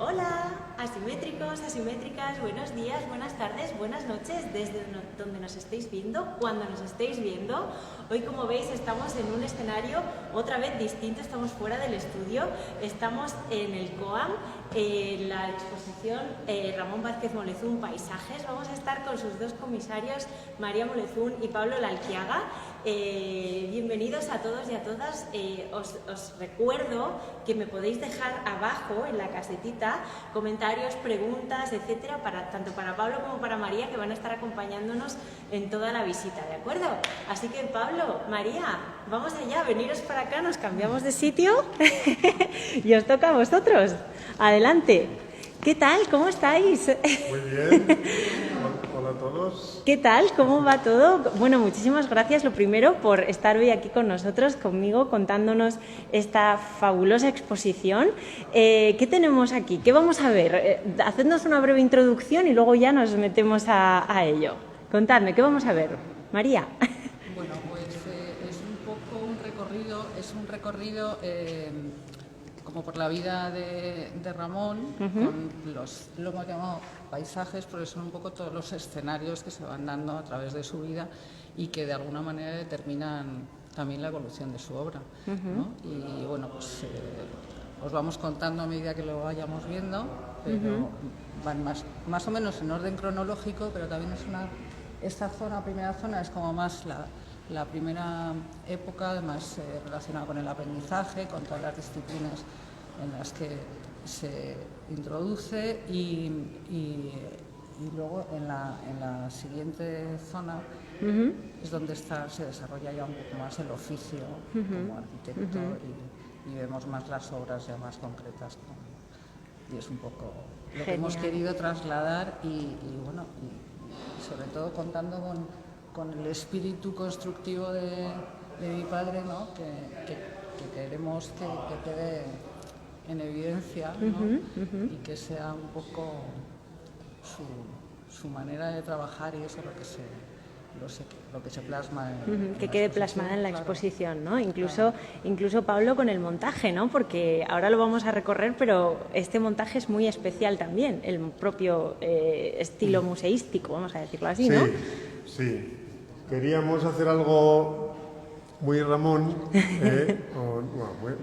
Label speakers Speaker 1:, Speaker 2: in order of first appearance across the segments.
Speaker 1: Hola, asimétricos, asimétricas, buenos días, buenas tardes, buenas noches, desde donde nos estéis viendo, cuando nos estéis viendo. Hoy, como veis, estamos en un escenario otra vez distinto, estamos fuera del estudio, estamos en el COAM, en la exposición Ramón Vázquez Molezún Paisajes. Vamos a estar con sus dos comisarios, María Molezún y Pablo Lalquiaga. Bienvenidos a todos y a todas. Os recuerdo que me podéis dejar abajo en la casetita comentarios, preguntas, etcétera, tanto para Pablo como para María, que van a estar acompañándonos en toda la visita, ¿de acuerdo? Así que Pablo, María, vamos allá, veniros para acá, nos cambiamos de sitio y os toca a vosotros. Adelante. ¿Qué tal? ¿Cómo estáis?
Speaker 2: Muy bien. Hola a todos.
Speaker 1: ¿Qué tal? ¿Cómo va todo? Bueno, muchísimas gracias, lo primero, por estar hoy aquí con nosotros, conmigo, contándonos esta fabulosa exposición. ¿Qué tenemos aquí? ¿Qué vamos a ver? Hacednos una breve introducción y luego ya nos metemos a ello. Contadme, ¿qué vamos a ver? María.
Speaker 3: Bueno, pues es un poco un recorrido como por la vida de Ramón, con lo hemos llamado paisajes, porque son un poco todos los escenarios que se van dando a través de su vida y que de alguna manera determinan también la evolución de su obra, ¿no? Y bueno, pues os vamos contando a medida que lo vayamos viendo, pero van más o menos en orden cronológico, pero también esta primera zona es como más la primera época, además relacionada con el aprendizaje, con todas las disciplinas en las que se introduce y luego en la siguiente zona es donde se desarrolla ya un poco más el oficio como arquitecto y vemos más las obras ya más concretas, y es un poco lo que hemos querido trasladar y sobre todo contando con el espíritu constructivo de mi padre, ¿no? que queremos que quede en evidencia, ¿no? Y que sea un poco su manera de trabajar y eso lo que se plasma
Speaker 1: que quede plasmada en la exposición, ¿no? Incluso Pablo con el montaje, ¿no? Porque ahora lo vamos a recorrer, pero este montaje es muy especial también, el propio estilo museístico, vamos a decirlo así, ¿no?
Speaker 2: Sí. Queríamos hacer algo muy Ramón,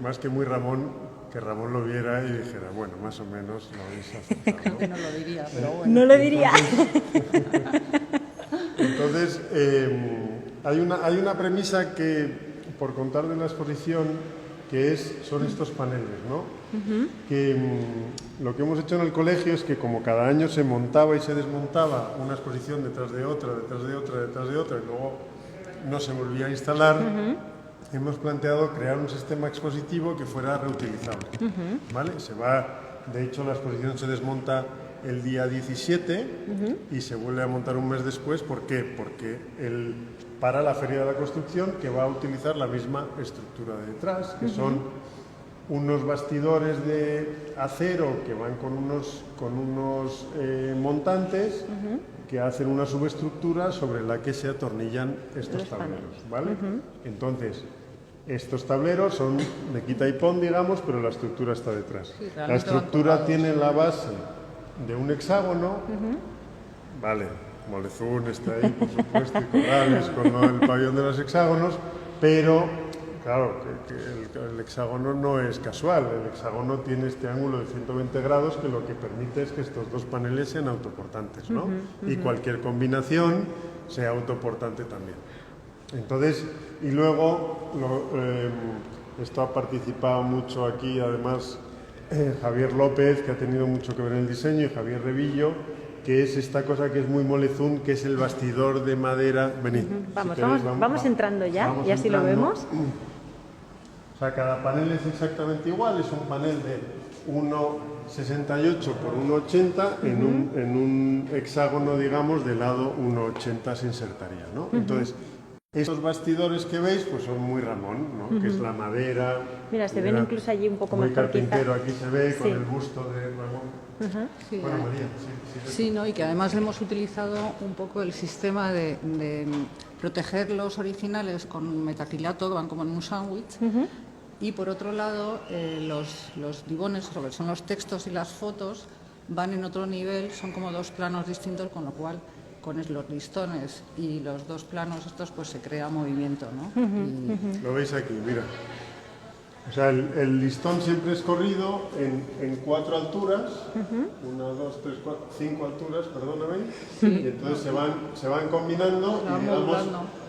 Speaker 2: más que muy Ramón, que Ramón lo viera y dijera, bueno, más o menos lo habéis acertado, ¿no?
Speaker 3: Creo que no lo diría, pero bueno.
Speaker 1: No lo diría.
Speaker 2: Entonces hay una premisa que, por contar de la exposición, que son estos paneles, ¿no? Que lo que hemos hecho en el colegio es que como cada año se montaba y se desmontaba una exposición detrás de otra, detrás de otra, detrás de otra, y luego no se volvía a instalar, hemos planteado crear un sistema expositivo que fuera reutilizable, ¿vale? De hecho, la exposición se desmonta el día 17 y se vuelve a montar un mes después. ¿Por qué? Porque para la Feria de la Construcción, que va a utilizar la misma estructura de detrás, que son unos bastidores de acero que van con unos montantes que hacen una subestructura sobre la que se atornillan estos tableros, ¿vale? Entonces, estos tableros son de quita y pon, digamos, pero la estructura está detrás.
Speaker 3: Sí,
Speaker 2: la estructura tiene la base de un hexágono, vale, Molezún está ahí, por supuesto, y Corrales con el pabellón de los hexágonos, pero claro, que el hexágono no es casual, el hexágono tiene este ángulo de 120 grados que lo que permite es que estos dos paneles sean autoportantes, ¿no? Y cualquier combinación sea autoportante también. Entonces, y luego, esto ha participado mucho aquí, además, Javier López, que ha tenido mucho que ver en el diseño, y Javier Revillo, que es esta cosa que es muy Molezún, que es el bastidor de madera. Venid.
Speaker 1: Vamos entrando ya, y así lo vemos.
Speaker 2: O sea, cada panel es exactamente igual, es un panel de 1,68 por 1,80 en un hexágono, digamos, de lado 1,80 se insertaría, ¿no? Entonces, estos bastidores que veis, pues son muy Ramón, ¿no? Que es la madera.
Speaker 1: Mira, se ven incluso allí un poco
Speaker 2: muy
Speaker 1: mejor,
Speaker 2: carpintero,
Speaker 1: quizá.
Speaker 2: aquí se ve con el busto de Ramón.
Speaker 3: Sí,
Speaker 2: bueno, María,
Speaker 3: sí, ¿no? Y que además hemos utilizado un poco el sistema de proteger los originales con metacrilato, que van como en un sándwich, Y por otro lado, los dibones, lo que son los textos y las fotos, van en otro nivel, son como dos planos distintos, con lo cual con los listones y los dos planos estos pues se crea movimiento, ¿no?
Speaker 2: Lo veis aquí, mira. O sea, el listón siempre es corrido en 4 alturas, 1, 2, 3, 4, 5 alturas, perdóname, y entonces se van combinando y digamos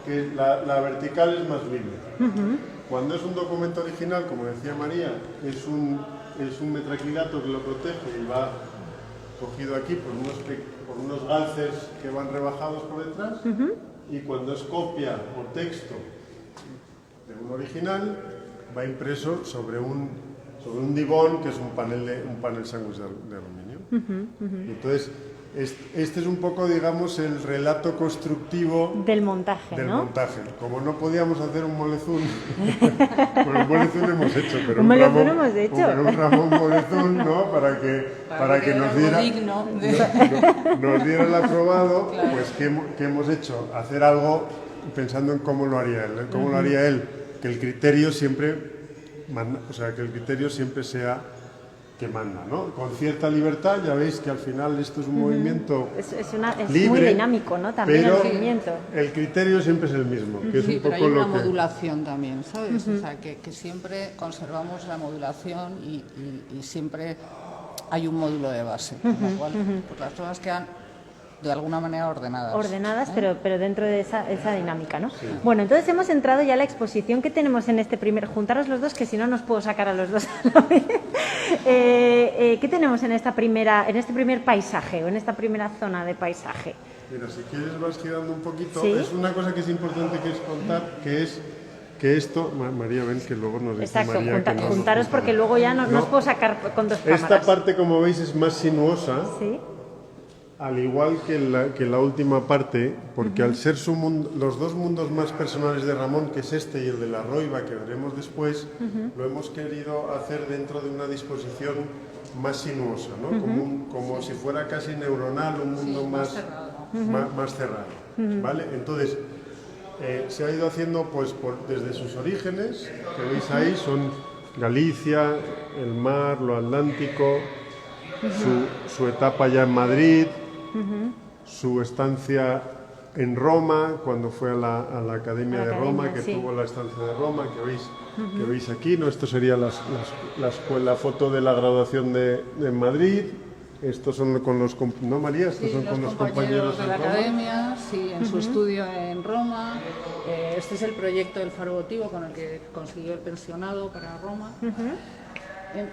Speaker 2: que la vertical es más libre. Cuando es un documento original, como decía María, es un metraquilato que lo protege y va cogido aquí por unos galces que van rebajados por detrás, y cuando es copia o texto de un original, va impreso sobre un dibón que es un panel sándwich de aluminio. Entonces, este es un poco, digamos, el relato constructivo
Speaker 1: del montaje,
Speaker 2: del
Speaker 1: ¿no?
Speaker 2: montaje. Como no podíamos hacer un molezún, bueno, un molezún hemos hecho, pero
Speaker 1: un molezún hemos hecho.
Speaker 2: Un Ramón molezún, ¿no? Para que nos diera, nos diera el aprobado, claro. Pues ¿qué hemos hecho? Hacer algo pensando en cómo lo haría él, cómo lo haría él, que el criterio siempre sea que manda, ¿no? Con cierta libertad, ya veis que al final esto es un movimiento
Speaker 1: es
Speaker 2: libre,
Speaker 1: muy dinámico, ¿no? También
Speaker 2: pero
Speaker 1: el movimiento.
Speaker 2: El criterio siempre es el mismo, que es un poco
Speaker 3: pero hay una
Speaker 2: lo que...
Speaker 3: modulación también, ¿sabes? O sea, que siempre conservamos la modulación y siempre hay un módulo de base, con lo cual pues las cosas quedan de alguna manera ordenadas.
Speaker 1: Ordenadas, pero dentro de esa dinámica, ¿no? Sí. Bueno, entonces hemos entrado ya a la exposición que tenemos en este primer... Juntaros los dos, que si no, nos puedo sacar a los dos a la vez. ¿Qué tenemos en este primer paisaje, o en esta primera zona de paisaje?
Speaker 2: Mira, si quieres vas girando un poquito.
Speaker 1: ¿Sí?
Speaker 2: Es una cosa que es importante que es contar, que esto... María, ven que luego nos dice María...
Speaker 1: Exacto, juntaros porque luego ya no os puedo sacar con dos cámaras.
Speaker 2: Esta parte, como veis, es más sinuosa.
Speaker 1: Sí.
Speaker 2: Al igual que la última parte, porque al ser los dos mundos más personales de Ramón, que es este y el de la Roiba, que veremos después, lo hemos querido hacer dentro de una disposición más sinuosa, ¿no? Como si fuera casi neuronal, un mundo más cerrado. ¿Vale? Entonces, se ha ido haciendo pues desde sus orígenes, que veis ahí, son Galicia, el mar, lo Atlántico, su etapa ya en Madrid, su estancia en Roma, cuando fue a la Academia de Roma, que tuvo la estancia de Roma, que veis aquí, ¿no? Esto sería la foto de la graduación de Madrid. Estos son con los... ¿No, María? Estos son con los compañeros
Speaker 3: de la Academia, sí, en su estudio en Roma. Este es el proyecto del Faro Votivo con el que consiguió el pensionado para Roma.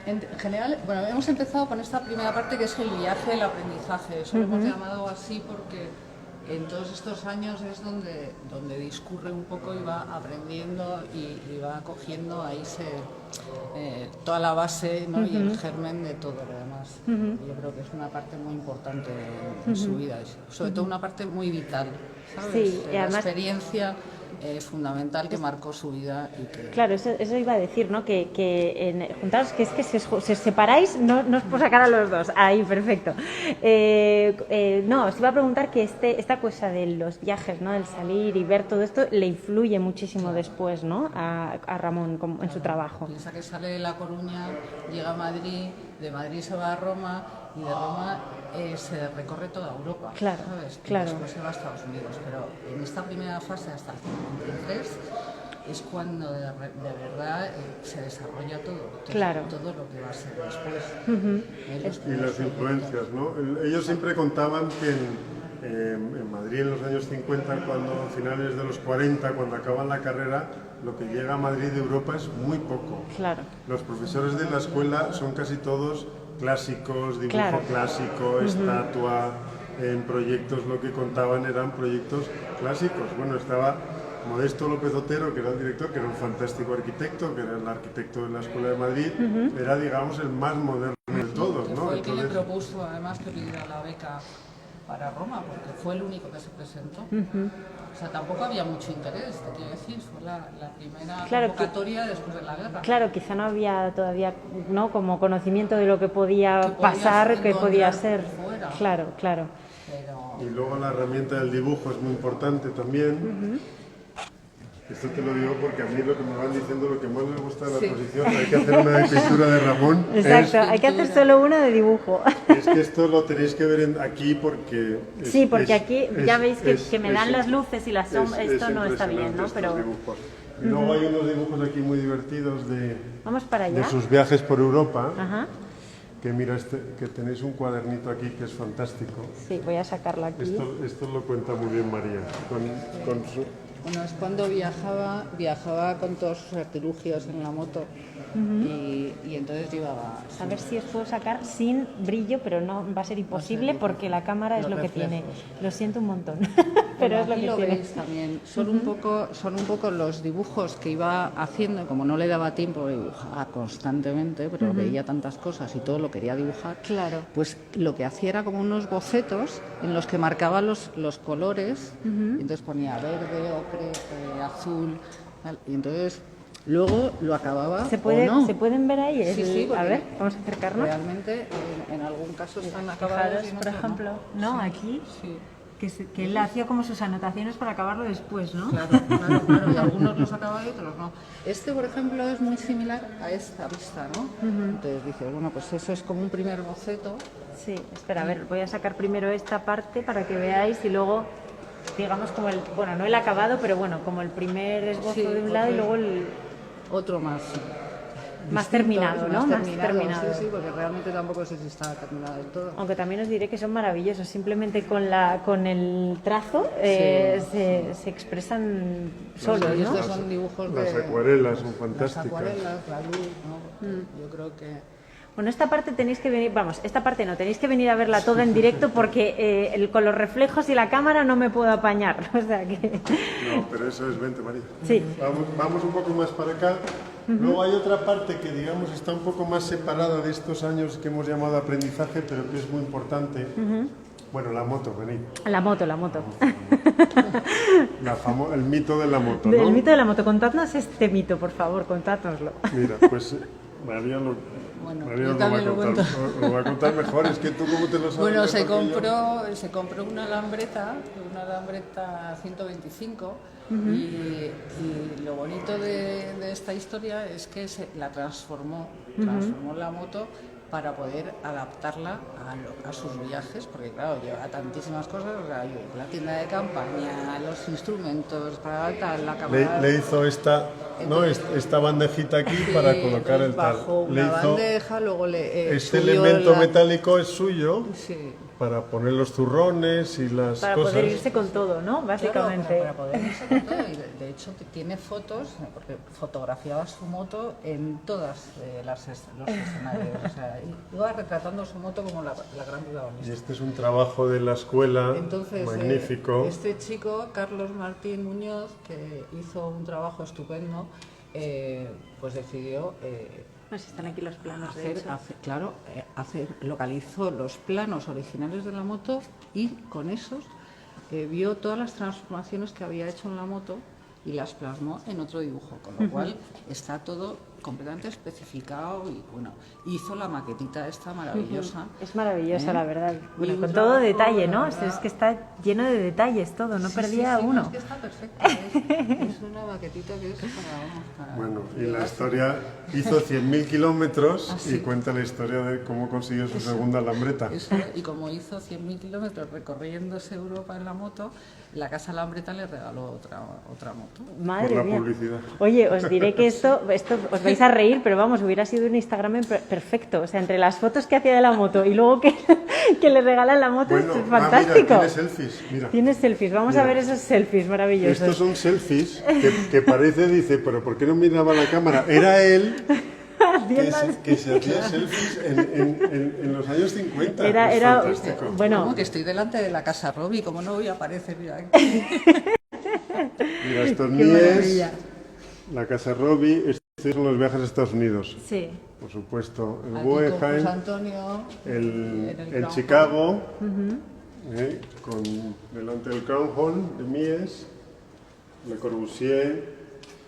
Speaker 3: En general, bueno, hemos empezado con esta primera parte que es el viaje del aprendizaje. Eso lo hemos llamado así porque en todos estos años es donde discurre un poco y va aprendiendo y va cogiendo ahí toda la base, ¿no? Y el germen de todo lo demás. Yo creo que es una parte muy importante en su vida, sobre todo una parte muy vital, ¿sabes?
Speaker 1: Sí, y además...
Speaker 3: La experiencia fundamental que marcó su vida. Y que...
Speaker 1: Claro, eso iba a decir, ¿no? Juntaros, que es que si os separáis no os puedo sacar a los dos. Ahí, perfecto. No, os iba a preguntar que esta cosa de los viajes, ¿no? Del salir y ver todo esto le influye muchísimo después, ¿no? A Ramón en su trabajo.
Speaker 3: Piensa que sale de La Coruña, llega a Madrid, de Madrid se va a Roma y de Roma se recorre toda Europa,
Speaker 1: claro,
Speaker 3: ¿sabes?
Speaker 1: Claro.
Speaker 3: Y después se va a Estados Unidos, pero en esta primera fase hasta el 53 es cuando de verdad se desarrolla todo lo que va a ser después.
Speaker 2: Y las influencias, ¿no? Ellos siempre contaban que en Madrid en los años 50, a finales de los 40, cuando acaban la carrera, lo que llega a Madrid de Europa es muy poco.
Speaker 1: Claro.
Speaker 2: Los profesores de la escuela son casi todos clásicos, dibujo clásico, estatua, en proyectos lo que contaban eran proyectos clásicos. Bueno, estaba Modesto López Otero, que era el director, que era un fantástico arquitecto, que era el arquitecto de la Escuela de Madrid, era, digamos, el más moderno de todos, ¿no?
Speaker 3: Fue el que le propuso, además, que pidiera la beca para Roma, porque fue el único que se presentó. O sea, tampoco había mucho interés, te quiero decir, fue la primera convocatoria después de la guerra.
Speaker 1: Claro, quizá no había todavía, ¿no? Como conocimiento de lo que podía pasar, que podía ser.
Speaker 3: Fuera.
Speaker 1: Claro.
Speaker 3: Pero...
Speaker 2: Y luego la herramienta del dibujo es muy importante también. Esto te lo digo porque a mí lo que me van diciendo, lo que más les gusta de la exposición, hay que hacer una de pintura de Ramón.
Speaker 1: Exacto, hay que hacer solo uno de dibujo.
Speaker 2: Es que esto lo tenéis que ver aquí porque...
Speaker 1: Sí, porque aquí ya veis que me dan las luces y las sombras, esto no está bien, ¿no? Pero
Speaker 2: y luego hay unos dibujos aquí muy divertidos
Speaker 1: vamos para allá.
Speaker 2: de sus viajes por Europa.
Speaker 1: Ajá.
Speaker 2: Que mira, que tenéis un cuadernito aquí que es fantástico.
Speaker 1: Sí, voy a sacarlo aquí.
Speaker 2: Esto lo cuenta muy bien María. Con su...
Speaker 3: Bueno, es cuando viajaba con todos sus artilugios en la moto y entonces llevaba...
Speaker 1: A ver si os puedo sacar sin brillo, pero no va a ser imposible porque la cámara es lo que tiene. Lo siento un montón, pero es lo
Speaker 3: aquí
Speaker 1: que
Speaker 3: lo
Speaker 1: tiene.
Speaker 3: veis también. Son un poco los dibujos que iba haciendo, como no le daba tiempo de dibujar constantemente, pero veía tantas cosas y todo lo quería dibujar.
Speaker 1: Claro.
Speaker 3: Pues lo que hacía era como unos bocetos en los que marcaba los colores, y entonces ponía verde, ocre, azul, tal, y entonces luego lo acababa.
Speaker 1: ¿Se pueden ver ahí?
Speaker 3: Sí,
Speaker 1: a ver, vamos a acercarnos.
Speaker 3: Realmente en algún caso están acabados.
Speaker 1: Fijaros, por ejemplo, ¿no? Aquí,
Speaker 3: Sí.
Speaker 1: que él hacía como sus anotaciones para acabarlo después, ¿no?
Speaker 3: Claro, y algunos los acaba y otros no. Este, por ejemplo, es muy similar a esta vista, ¿no? Entonces dices, bueno, pues eso es como un primer boceto.
Speaker 1: Sí, espera, a ver, voy a sacar primero esta parte para que veáis y luego, digamos, como el, bueno, no el acabado, pero bueno, como el primer esbozo
Speaker 3: Sí,
Speaker 1: de un lado y luego el
Speaker 3: Otro más.
Speaker 1: más
Speaker 3: distinto,
Speaker 1: terminado, ¿no? Más terminado.
Speaker 3: Sí, porque realmente tampoco sé si está terminado del todo.
Speaker 1: Aunque también os diré que son maravillosos, simplemente con el trazo se expresan solos,
Speaker 3: Y
Speaker 1: ¿no?
Speaker 3: estos son dibujos
Speaker 2: Las
Speaker 3: de...
Speaker 2: acuarelas son
Speaker 3: Las
Speaker 2: fantásticas.
Speaker 3: acuarelas, la luz, ¿no? Yo creo que...
Speaker 1: Bueno, esta parte tenéis que venir, vamos, esta parte no, tenéis que venir a verla toda en directo porque con los reflejos y la cámara no me puedo apañar, o sea que...
Speaker 2: No, pero eso es 20, María.
Speaker 1: Sí.
Speaker 2: Vamos un poco más para acá. Luego hay otra parte que, digamos, está un poco más separada de estos años que hemos llamado aprendizaje, pero que es muy importante. Bueno, la moto, venid.
Speaker 1: La moto.
Speaker 2: El mito de la moto, ¿no?
Speaker 1: El mito de la moto, contadnos este mito, por favor, contádnoslo.
Speaker 2: Mira, pues María
Speaker 3: Bueno,
Speaker 2: María
Speaker 3: yo
Speaker 2: os lo va a
Speaker 3: también lo
Speaker 2: contar. Lo va a contar mejor, es que tú cómo te lo sabes.
Speaker 3: Bueno, se
Speaker 2: mejor que yo.
Speaker 3: compró una alambreta 125 y lo bonito de esta historia es que la transformó la moto para poder adaptarla a sus viajes, porque claro, lleva tantísimas cosas, o sea, la tienda de campaña, los instrumentos, para tal, la cámara...
Speaker 2: Le hizo esta bandejita aquí para colocar el tal.
Speaker 3: Bajo
Speaker 2: Le
Speaker 3: una
Speaker 2: hizo
Speaker 3: bandeja, luego le
Speaker 2: este
Speaker 3: subió
Speaker 2: elemento
Speaker 3: la-
Speaker 2: metálico es suyo
Speaker 3: Sí.
Speaker 2: para poner los zurrones y las
Speaker 1: Para
Speaker 2: cosas.
Speaker 1: poder irse con todo, ¿no? Básicamente.
Speaker 3: Claro, para poder irse con todo. Y de hecho tiene fotos, porque fotografiaba su moto en todas los escenarios. O sea, iba retratando su moto como la gran
Speaker 2: Y
Speaker 3: protagonista.
Speaker 2: este es un trabajo de la escuela
Speaker 3: Entonces,
Speaker 2: magnífico.
Speaker 3: este chico, Carlos Martín Muñoz, que hizo un trabajo estupendo, pues decidió
Speaker 1: Pues están aquí los planos, de hecho.
Speaker 3: localizó los planos originales de la moto y con esos vio todas las transformaciones que había hecho en la moto y las plasmó en otro dibujo, con lo cual está todo completamente especificado y bueno, hizo la maquetita esta maravillosa.
Speaker 1: Es maravillosa, la verdad. Bueno,
Speaker 3: Y un
Speaker 1: con todo
Speaker 3: trabajo,
Speaker 1: detalle,
Speaker 3: la
Speaker 1: ¿no?
Speaker 3: verdad.
Speaker 1: Es que está lleno de detalles todo, no
Speaker 3: Sí,
Speaker 1: perdía
Speaker 3: sí,
Speaker 1: uno.
Speaker 3: Es que está perfecto, es una maquetita que es para...
Speaker 2: Bueno, y la historia hizo 100.000 kilómetros
Speaker 3: Ah, sí.
Speaker 2: y cuenta la historia de cómo consiguió su segunda alambreta.
Speaker 3: Eso, y como hizo 100.000 kilómetros recorriéndose Europa en la moto, la Casa Lambreta le regaló otra moto.
Speaker 1: Madre
Speaker 2: Por la
Speaker 1: mía.
Speaker 2: publicidad.
Speaker 1: Oye, os diré que esto os vais a reír, pero vamos, hubiera sido un Instagram perfecto. O sea, entre las fotos que hacía de la moto y luego que le regalan la moto,
Speaker 2: Bueno,
Speaker 1: es fantástico.
Speaker 2: mira, tiene selfies, mira.
Speaker 1: Tienes selfies, vamos a ver esos selfies maravillosos.
Speaker 2: Estos son selfies que parece, dice, pero ¿por qué no miraba la cámara? Era él que se hacía selfies en los años 50.
Speaker 1: Era-
Speaker 2: Es
Speaker 1: era-
Speaker 2: fantástico.
Speaker 1: bueno,
Speaker 3: Como que estoy delante de la Casa Robbie, ¿cómo no voy a aparecer? Mira, aquí.
Speaker 2: Mira, esto es
Speaker 1: qué
Speaker 2: Mies,
Speaker 1: maravilla.
Speaker 2: la Casa Robbie, estos son los viajes a Estados Unidos.
Speaker 1: Sí.
Speaker 2: Por supuesto, el
Speaker 3: Aquí con
Speaker 2: Guggenheim,
Speaker 3: José Antonio,
Speaker 2: el
Speaker 3: Crown
Speaker 2: Chicago, delante del Crown Hall de Mies, Le Corbusier.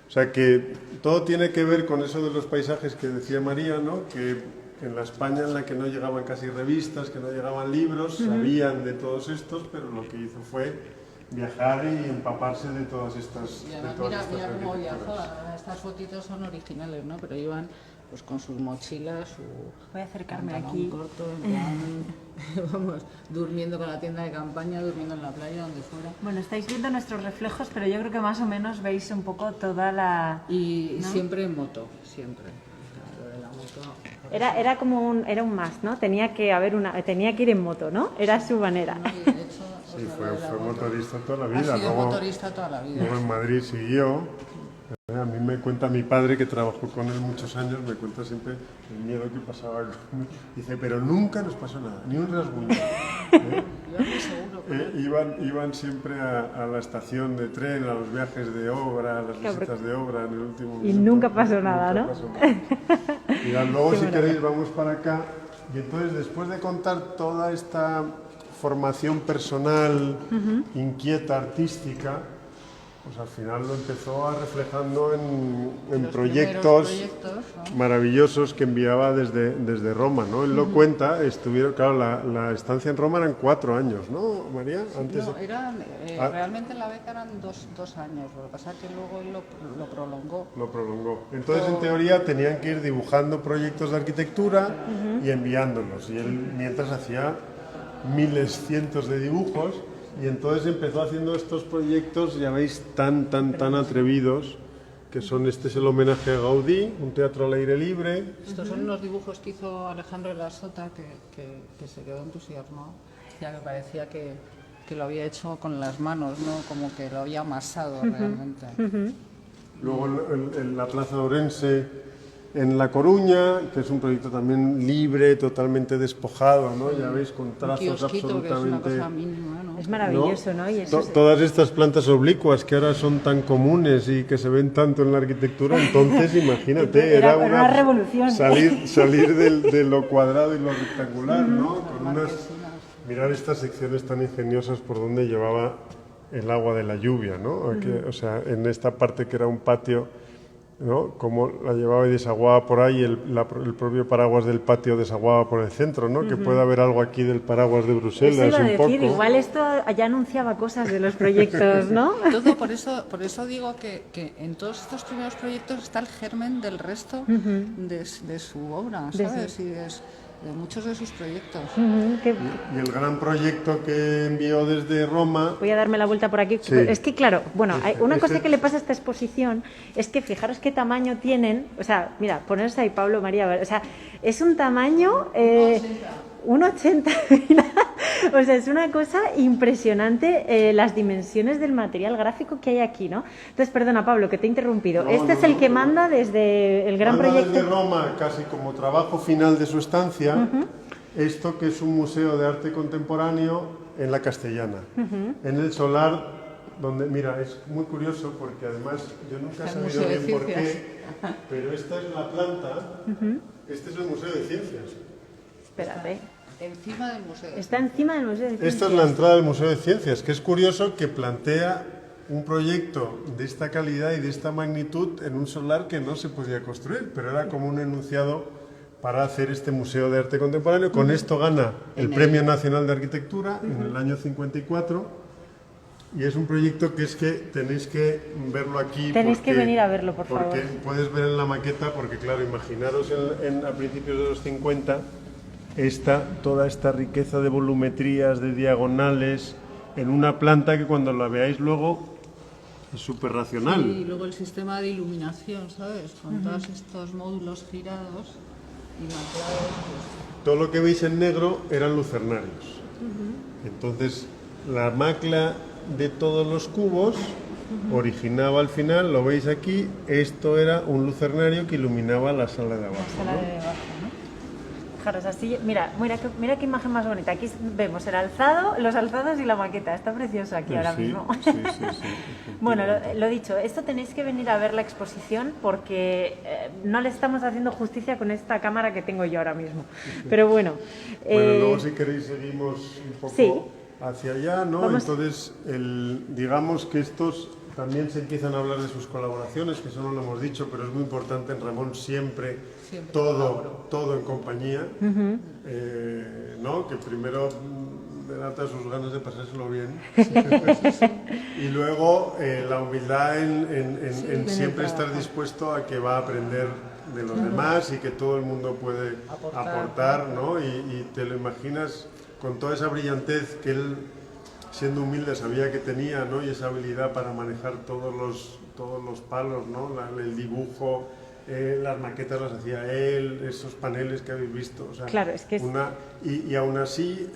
Speaker 2: O sea que todo tiene que ver con eso de los paisajes que decía María, ¿no? Que en la España en la que no llegaban casi revistas, que no llegaban libros, sabían de todos estos, pero lo que hizo fue viajar y empaparse de todas estas
Speaker 3: Y además, mira cómo viajaba. Estas fotitos son originales, ¿no? Pero iban pues con sus mochilas, su
Speaker 1: Voy a acercarme
Speaker 3: pantalón
Speaker 1: aquí.
Speaker 3: corto, en plan, vamos, durmiendo con la tienda de campaña, durmiendo en la playa, donde fuera.
Speaker 1: Bueno, estáis viendo nuestros reflejos, pero yo creo que más o menos veis un poco toda la...
Speaker 3: Y
Speaker 1: ¿no?
Speaker 3: siempre en moto, siempre. Lo de la moto.
Speaker 1: Era como un más, ¿no? Tenía que ir en moto, ¿no? Era su manera.
Speaker 3: No, y de hecho,
Speaker 2: Sí,
Speaker 3: o sea, lo de la
Speaker 2: fue
Speaker 3: moto,
Speaker 2: motorista toda la vida.
Speaker 3: Ha sido
Speaker 2: Luego,
Speaker 3: motorista toda la vida.
Speaker 2: luego en Madrid siguió. A mí me cuenta mi padre, que trabajó con él muchos años, me cuenta siempre el miedo que pasaba. Dice, pero nunca nos pasó nada, ni un rasguño.
Speaker 3: Yo estoy seguro.
Speaker 2: Iban siempre a la estación de tren, a los viajes de obra, a las visitas de obra en el último
Speaker 1: Y
Speaker 2: minuto.
Speaker 1: nunca pasó nada, ¿no?
Speaker 2: Pasó nada. Mirad, luego,
Speaker 1: Qué
Speaker 2: si
Speaker 1: maravilla.
Speaker 2: queréis, vamos para acá. Y entonces, después de contar toda esta formación personal, inquieta, artística, pues al final lo empezó a reflejando en
Speaker 3: Los
Speaker 2: proyectos
Speaker 3: primeros proyectos, ¿no?
Speaker 2: maravillosos que enviaba desde Roma, ¿no? Él lo cuenta, claro, la estancia en Roma eran 4 años, ¿no, María? Antes
Speaker 3: No, eran,
Speaker 2: Ah.
Speaker 3: realmente la beca eran dos años, lo que pasa es que luego él lo prolongó.
Speaker 2: lo prolongó. Entonces, en teoría, tenían que ir dibujando proyectos de arquitectura y enviándolos. Y él, mientras, hacía miles, cientos de dibujos. Y entonces empezó haciendo estos proyectos, ya veis, tan atrevidos, que son, este es el homenaje a Gaudí, un teatro al aire libre.
Speaker 3: Estos son unos dibujos que hizo Alejandro de la Sota, que se quedó entusiasmado, ya que parecía que lo había hecho con las manos, ¿no? Como que lo había amasado realmente.
Speaker 2: Luego en la Plaza de Ourense, en La Coruña, que es un proyecto también libre, totalmente despojado, ¿no? Ya veis, con
Speaker 3: Un
Speaker 2: trazos
Speaker 3: kiosquito, que es una
Speaker 2: absolutamente...
Speaker 3: cosa mínima, ¿no?
Speaker 1: Es maravilloso, ¿no? Y eso es-
Speaker 2: Todas estas plantas oblicuas que ahora son tan comunes y que se ven tanto en la arquitectura, entonces imagínate,
Speaker 1: Era una revolución.
Speaker 2: Salir de lo cuadrado y lo rectangular, ¿no? Con mirar estas secciones tan ingeniosas por donde llevaba el agua de la lluvia, ¿no? O sea, en esta parte que era un patio, ¿no? Como la llevaba y desaguaba por ahí, el propio paraguas del patio desaguaba por el centro, ¿no? Que puede haber algo aquí del paraguas de Bruselas
Speaker 1: Eso iba a
Speaker 2: un
Speaker 1: decir,
Speaker 2: poco.
Speaker 1: igual esto ya anunciaba cosas de los proyectos, ¿no?
Speaker 3: Todo por eso digo que en todos estos primeros proyectos está el germen del resto de su obra, ¿sabes? Y de muchos de sus proyectos.
Speaker 2: Y el gran proyecto que envió desde Roma,
Speaker 1: Voy a darme la vuelta por aquí.
Speaker 2: Sí.
Speaker 1: Es que, claro, bueno, hay una
Speaker 2: Ese-
Speaker 1: cosa que le pasa a esta exposición es que fijaros qué tamaño tienen. O sea, mira, poneros ahí, Pablo, María. O sea, es un tamaño... 1,80. Mira. O sea, es una cosa impresionante las dimensiones del material gráfico que hay aquí, ¿no? Entonces, perdona, Pablo, que te he interrumpido. Este es el que manda desde el gran
Speaker 2: manda
Speaker 1: proyecto.
Speaker 2: desde Roma, casi como trabajo final de su estancia, esto que es un museo de arte contemporáneo en la Castellana, en el solar, donde, mira, es muy curioso porque además yo nunca he
Speaker 3: El
Speaker 2: sabido
Speaker 3: Museo de
Speaker 2: bien por
Speaker 3: Ciencias.
Speaker 2: qué, pero esta es la planta, este es el Museo de Ciencias.
Speaker 1: Espérate.
Speaker 3: Encima del museo.
Speaker 1: Está encima del Museo de Ciencias.
Speaker 2: Esta es la entrada del Museo de Ciencias, que es curioso que plantea un proyecto de esta calidad y de esta magnitud en un solar que no se podía construir, pero era como un enunciado para hacer este Museo de Arte Contemporáneo. Con esto gana el Premio Nacional de Arquitectura en el año 54 y es un proyecto que es que tenéis que verlo aquí.
Speaker 1: Tenéis que venir a verlo, por favor.
Speaker 2: Porque puedes ver en la maqueta, porque claro, imaginaros a principios de los 50 toda esta riqueza de volumetrías, de diagonales, en una planta que cuando la veáis luego es súper racional.
Speaker 3: Y luego el sistema de iluminación, ¿sabes? Con todos estos módulos girados y maclados, pues,
Speaker 2: Todo lo que veis en negro eran lucernarios. Entonces, la macla de todos los cubos originaba al final, lo veis aquí, esto era un lucernario que iluminaba la sala de abajo.
Speaker 1: Sala de debajo, ¿no? Fijaros, así, mira qué imagen más bonita. Aquí vemos el alzado, los alzados y la maqueta. Está precioso aquí ahora
Speaker 2: Sí,
Speaker 1: mismo.
Speaker 2: sí.
Speaker 1: Bueno, lo dicho, esto tenéis que venir a ver la exposición porque no le estamos haciendo justicia con esta cámara que tengo yo ahora mismo. Pero bueno.
Speaker 2: Bueno, luego si queréis seguimos un poco
Speaker 1: sí.
Speaker 2: hacia allá, ¿no?
Speaker 1: Vamos.
Speaker 2: Entonces, digamos que estos también se empiezan a hablar de sus colaboraciones, que eso no lo hemos dicho, pero es muy importante en Ramón siempre todo en compañía, ¿no? Que primero denota sus ganas de pasárselo bien. Y luego la humildad en siempre estar dispuesto a que va a aprender de los demás y que todo el mundo puede aportar, ¿no? Y te lo imaginas con toda esa brillantez que él, siendo humilde, sabía que tenía, ¿no? Y esa habilidad para manejar todos los palos, ¿no? El dibujo, las maquetas las hacía él, esos paneles que habéis visto. O sea,
Speaker 1: claro, es que
Speaker 2: y aún así,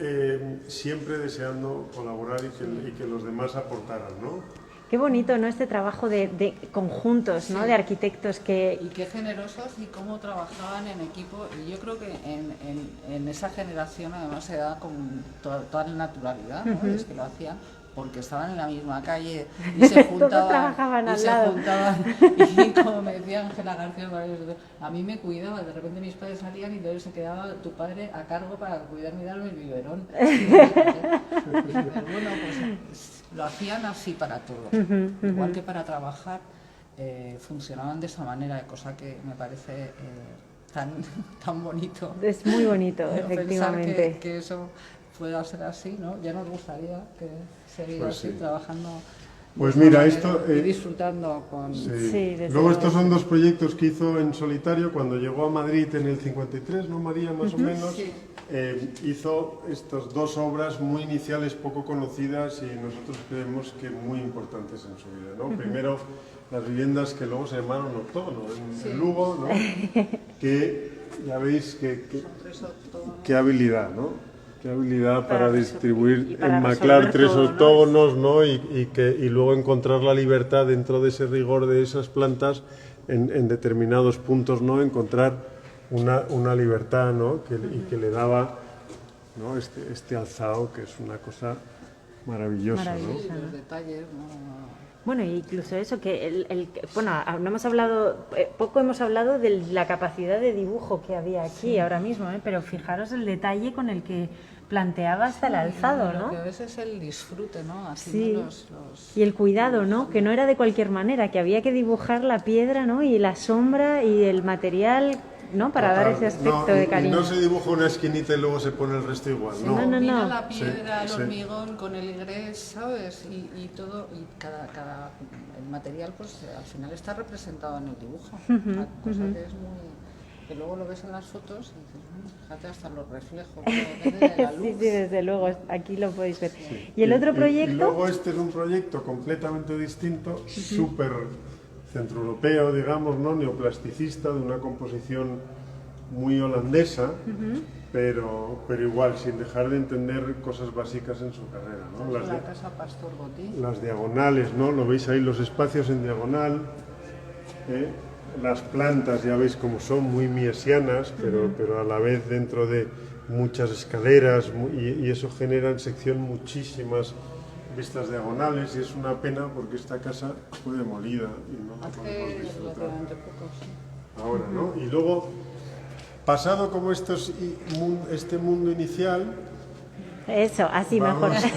Speaker 2: siempre deseando colaborar y que los demás aportaran, ¿no?
Speaker 1: Qué bonito, ¿no? Este trabajo de conjuntos, ¿no?
Speaker 3: Sí.
Speaker 1: De arquitectos que...
Speaker 3: Y qué generosos y cómo trabajaban en equipo. Y yo creo que en esa generación además se da con toda la naturalidad, ¿no? Es que lo hacían porque estaban en la misma calle y se juntaban.
Speaker 1: Todos trabajaban al lado.
Speaker 3: Y como me decía Ángela García, a mí me cuidaba, de repente mis padres salían y entonces se quedaba tu padre a cargo para cuidarme y darme el biberón. Bueno, pues lo hacían así para todo. Igual que para trabajar, funcionaban de esa manera, cosa que me parece tan bonito.
Speaker 1: Es muy bonito,
Speaker 3: Pero
Speaker 1: efectivamente.
Speaker 3: pensar que eso pueda ser así, ¿no? Ya nos gustaría que seguir
Speaker 2: Pues
Speaker 3: así,
Speaker 2: sí.
Speaker 3: trabajando.
Speaker 2: Pues
Speaker 3: de esa
Speaker 2: mira,
Speaker 3: manera
Speaker 2: esto...
Speaker 3: y disfrutando con...
Speaker 1: Sí, desde
Speaker 2: Luego
Speaker 1: luego.
Speaker 2: estos son dos proyectos que hizo en solitario cuando llegó a Madrid en el 53, ¿no, María? Más o menos.
Speaker 3: Sí.
Speaker 2: Hizo estas dos obras muy iniciales, poco conocidas y nosotros creemos que muy importantes en su vida, ¿no? Primero, las viviendas que luego se llamaron Octógono, en Lugo, ¿no? Que ya veis qué habilidad, ¿no? Qué habilidad para distribuir,
Speaker 1: y para
Speaker 2: enmaclar
Speaker 1: resolver
Speaker 2: 3
Speaker 1: todo, ¿no?
Speaker 2: octógonos, ¿no? Y luego encontrar la libertad dentro de ese rigor de esas plantas en determinados puntos, ¿no? Encontrar una libertad, ¿no? Y que le daba, ¿no? Este alzado, que es una cosa maravillosa,
Speaker 1: Maravillosa.
Speaker 2: ¿no?
Speaker 3: Los detalles, ¿no?
Speaker 1: Bueno, incluso eso, que bueno, no hemos hablado, poco hemos hablado de la capacidad de dibujo que había aquí ahora mismo, ¿eh? Pero fijaros el detalle con el que planteaba hasta el alzado,
Speaker 3: Lo
Speaker 1: ¿no?
Speaker 3: que a veces es el disfrute, ¿no? Así
Speaker 1: Sí.
Speaker 3: los...
Speaker 1: Y el cuidado, ¿no? Que no era de cualquier manera, que había que dibujar la piedra, ¿no? Y la sombra y el material, ¿no? Para dar ese aspecto de cariño.
Speaker 2: Y no se dibuja una esquinita y luego se pone el resto igual,
Speaker 3: Se
Speaker 2: ¿no?
Speaker 3: combina la piedra,
Speaker 2: Sí,
Speaker 3: el
Speaker 2: sí.
Speaker 3: hormigón con el grés, ¿sabes? Y todo, y cada el material, pues al final está representado en el dibujo. Una cosa que es muy... que luego lo ves en las fotos y dices, fíjate hasta los reflejos, todo depende de la luz.
Speaker 1: Sí, desde luego, aquí lo podéis ver. ¿Y el otro proyecto?
Speaker 2: Y luego este es un proyecto completamente distinto, súper centroeuropeo, digamos, ¿no? Neoplasticista, de una composición muy holandesa, pero igual, sin dejar de entender cosas básicas en su carrera, ¿no?
Speaker 3: La casa Pastor Botín.
Speaker 2: Las diagonales, ¿no? Lo veis ahí, los espacios en diagonal, las plantas, ya veis cómo son, muy miesianas, pero a la vez dentro de muchas escaleras, y eso genera en sección muchísimas vistas diagonales, y es una pena porque esta casa fue demolida y no la podemos
Speaker 3: Hace
Speaker 2: disfrutar
Speaker 3: relativamente poco, sí.
Speaker 2: ahora, ¿no? Y luego, pasado como este mundo inicial,
Speaker 1: Eso, así
Speaker 2: vamos,
Speaker 1: mejor.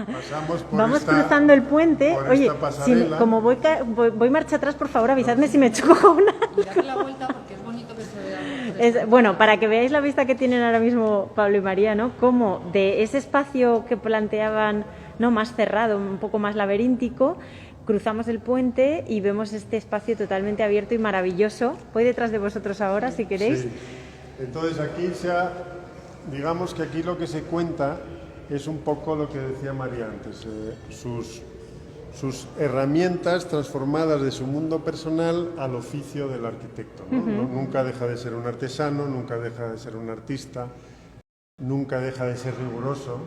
Speaker 2: pasamos por
Speaker 1: Vamos
Speaker 2: esta,
Speaker 1: cruzando el puente.
Speaker 2: por
Speaker 1: Oye,
Speaker 2: esta pasarela.
Speaker 1: como voy marcha atrás, por favor, avisadme si me choco con una.
Speaker 3: Dale la vuelta porque es bonito que se vea.
Speaker 1: Bueno, para que veáis la vista que tienen ahora mismo Pablo y María, ¿no? Como de ese espacio que planteaban, ¿no? Más cerrado, un poco más laberíntico, cruzamos el puente y vemos este espacio totalmente abierto y maravilloso. Voy detrás de vosotros ahora, si queréis.
Speaker 2: Sí. Entonces aquí digamos que aquí lo que se cuenta es un poco lo que decía María antes, sus herramientas transformadas de su mundo personal al oficio del arquitecto, ¿no? Nunca deja de ser un artesano, nunca deja de ser un artista, nunca deja de ser riguroso.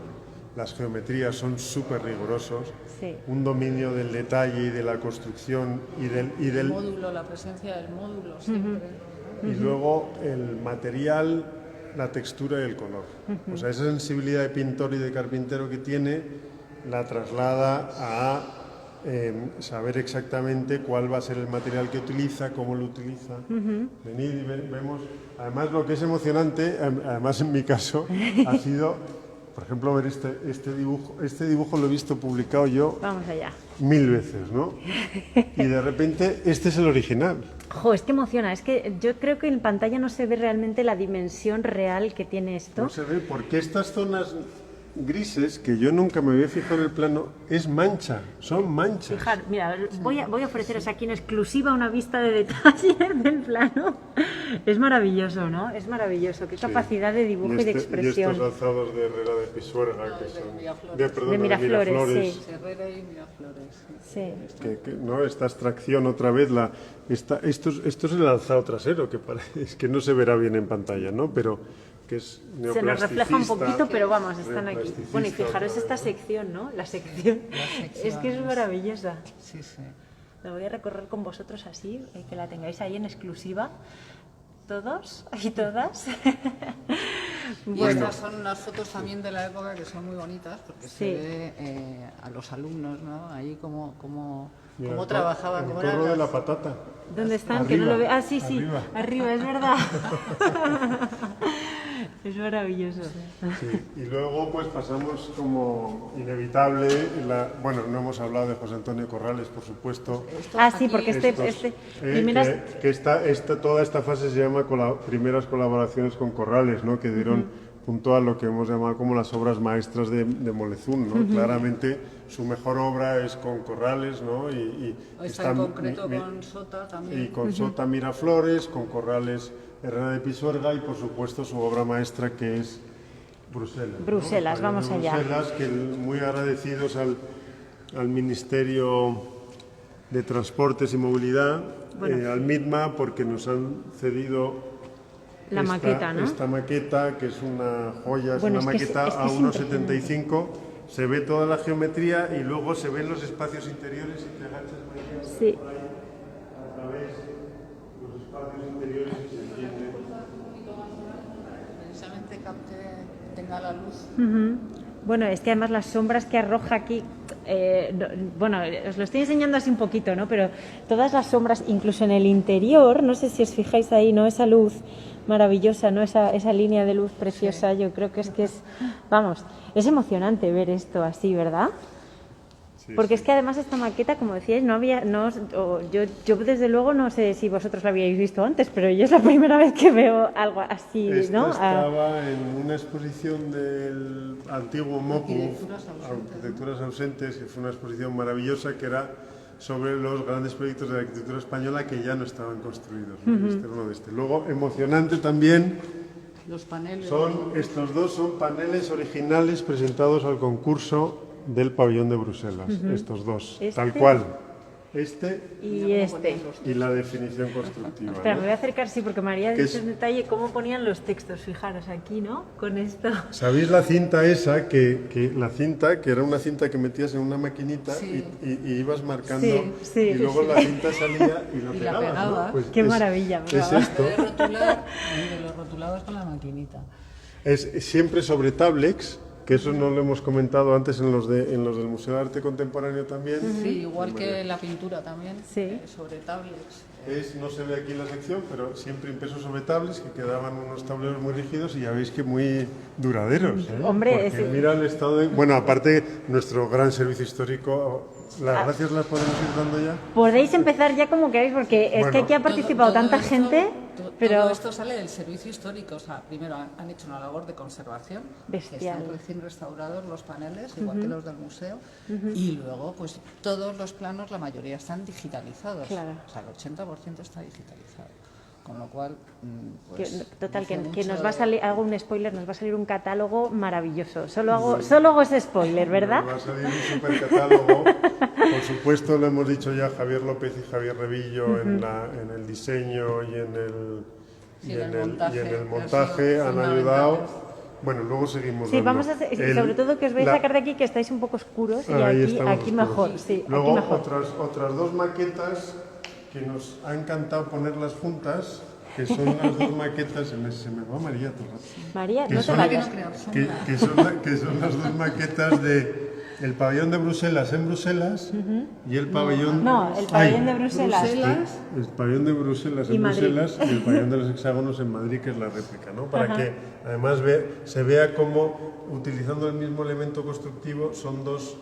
Speaker 2: Las geometrías son súper rigurosos,
Speaker 1: Sí.
Speaker 2: un dominio del detalle y de la construcción y del
Speaker 3: Módulo, la presencia del módulo siempre.
Speaker 2: y luego el material, la textura y el color. O sea, esa sensibilidad de pintor y de carpintero que tiene la traslada a saber exactamente cuál va a ser el material que utiliza, cómo lo utiliza. Venid y vemos. Además, lo que es emocionante, además en mi caso, ha sido, por ejemplo, ver este dibujo. Este dibujo lo he visto publicado yo
Speaker 1: Vamos allá.
Speaker 2: 1000 veces, ¿no? Y de repente, este es el original.
Speaker 1: Jo, es que emociona. Es que yo creo que en pantalla no se ve realmente la dimensión real que tiene esto.
Speaker 2: No se ve, porque estas zonas grises, que yo nunca me había fijado en el plano, es mancha, son manchas.
Speaker 1: Fijar, mira, voy a ofreceros aquí en exclusiva una vista de detalle del plano. Es maravilloso, ¿no? Es maravilloso. Qué capacidad de dibujo y de expresión.
Speaker 2: Y estos alzados de Herrera de Pisuerga, que son...
Speaker 3: Miraflores.
Speaker 1: De Miraflores, sí.
Speaker 3: Herrera y Miraflores.
Speaker 1: Sí.
Speaker 2: ¿no? Esta abstracción otra vez, esto es el alzado trasero, que es que no se verá bien en pantalla, ¿no? Pero que es
Speaker 1: se nos refleja un poquito, pero vamos, están aquí.
Speaker 2: neoplasticista,
Speaker 1: Bueno, y fijaros esta sección, ¿no? La sección es que es maravillosa.
Speaker 3: Sí, sí.
Speaker 1: La voy a recorrer con vosotros así, que la tengáis ahí en exclusiva. Todos y todas.
Speaker 3: Y estas son unas fotos también de la época que son muy bonitas, porque
Speaker 1: Sí.
Speaker 3: se ve a los alumnos, ¿no? Ahí cómo
Speaker 2: Mira,
Speaker 3: trabajaban,
Speaker 2: el
Speaker 3: cómo
Speaker 2: corro
Speaker 3: eran
Speaker 2: de la
Speaker 3: las...
Speaker 2: patata.
Speaker 1: ¿Dónde están?
Speaker 2: Arriba,
Speaker 1: Que no lo veo. Ah, sí, sí.
Speaker 2: arriba.
Speaker 1: Es verdad. Es maravilloso.
Speaker 2: Sí, y luego pues pasamos como inevitable, bueno, no hemos hablado de José Antonio Corrales, por supuesto.
Speaker 1: Ah, sí, porque primeras...
Speaker 2: Toda esta fase se llama primeras colaboraciones con Corrales, ¿no? Que dieron punto a lo que hemos llamado como las obras maestras de Molezún, ¿no? Claramente su mejor obra es con Corrales, ¿no? Y
Speaker 3: está en concreto con Sota también.
Speaker 2: Y con Sota Miraflores, con Corrales Herrera de Pisuerga y por supuesto su obra maestra que es Bruselas.
Speaker 1: Bruselas,
Speaker 2: ¿no?
Speaker 1: vamos allá.
Speaker 2: Bruselas, que muy agradecidos al Ministerio de Transportes y Movilidad, al MITMA, porque nos han cedido
Speaker 1: la maqueta, ¿no?
Speaker 2: Esta maqueta, que es una joya, es
Speaker 1: Bueno,
Speaker 2: una maqueta
Speaker 1: es que
Speaker 2: a
Speaker 1: es
Speaker 2: 1,75, se ve toda la geometría y luego se ven los espacios interiores y te agachas
Speaker 1: Sí.
Speaker 2: a través los espacios interiores y se entiende.
Speaker 3: Precisamente que tenga la luz.
Speaker 1: Bueno, es que además las sombras que arroja aquí, bueno, os lo estoy enseñando así un poquito, ¿no? Pero todas las sombras, incluso en el interior, no sé si os fijáis ahí, ¿no? Esa luz maravillosa, ¿no? Esa línea de luz preciosa, yo creo que vamos, es emocionante ver esto así, ¿verdad? Porque es que además esta maqueta, como decíais, yo desde luego no sé si vosotros la habíais visto antes, pero yo es la primera vez que veo algo así, ¿no?
Speaker 2: Estaba en una exposición del antiguo MOPU, Arquitecturas Ausentes, que fue una exposición maravillosa que era sobre los grandes proyectos de la arquitectura española que ya no estaban construidos, ¿no? Luego, emocionante también.
Speaker 3: Los paneles.
Speaker 2: Estos dos son paneles originales presentados al concurso del pabellón de Bruselas, estos dos, tal cual. Y la definición constructiva.
Speaker 1: Espera,
Speaker 2: ¿no?
Speaker 1: me voy a acercar, sí, porque María ha dicho en detalle cómo ponían los textos, fijaros aquí, ¿no? Con esto.
Speaker 2: ¿Sabéis la cinta esa? Que era una cinta que metías en una maquinita y ibas marcando y luego la cinta salía y lo pegabas, ¿no? Pues
Speaker 1: qué maravilla,
Speaker 2: es esto.
Speaker 3: Lo rotulabas con la maquinita.
Speaker 2: Es siempre sobre tablex, que eso no lo hemos comentado antes en los del Museo de Arte Contemporáneo también.
Speaker 3: Sí, igual que la pintura también, sobre tablets.
Speaker 2: No se ve aquí en la sección, pero siempre impresos sobre tablets, que quedaban unos tableros muy rígidos y ya veis que muy duraderos.
Speaker 1: Hombre,
Speaker 2: porque mira el estado de... Bueno, aparte, nuestro gran servicio histórico, las gracias las podemos ir dando ya.
Speaker 1: Podéis empezar ya como queráis, porque es que aquí ha participado tanta gente, pero...
Speaker 3: Todo esto sale del servicio histórico, o sea, primero han hecho una labor de conservación,
Speaker 1: bestial.
Speaker 3: Están recién restaurados los paneles, igual que los del museo, y luego pues todos los planos, la mayoría están digitalizados,
Speaker 1: claro.
Speaker 3: O sea, el 80% está digitalizado, con lo cual...
Speaker 1: Total, que nos va a salir, hago un spoiler, nos va a salir un catálogo maravilloso, solo hago ese spoiler, ¿verdad?
Speaker 2: Nos va a salir un super catálogo. Por supuesto, lo hemos dicho ya Javier López y Javier Revillo en el diseño y en el montaje han ayudado. Bueno, luego seguimos.
Speaker 1: Sí, vamos a hacer, sobre todo que os voy a sacar de aquí que estáis un poco oscuros y aquí mejor. Sí,
Speaker 2: luego
Speaker 1: aquí mejor.
Speaker 2: otras dos maquetas que nos ha encantado ponerlas juntas, que son las dos maquetas, se me va María todo el rato.
Speaker 1: María, no te vayas.
Speaker 2: Que son las dos maquetas de el pabellón de Bruselas en Bruselas y el pabellón...
Speaker 1: No, el pabellón de Bruselas.
Speaker 2: El pabellón de Bruselas en Bruselas y el pabellón de los hexágonos en Madrid, que es la réplica, ¿no? Para que además se vea cómo, utilizando el mismo elemento constructivo, son dos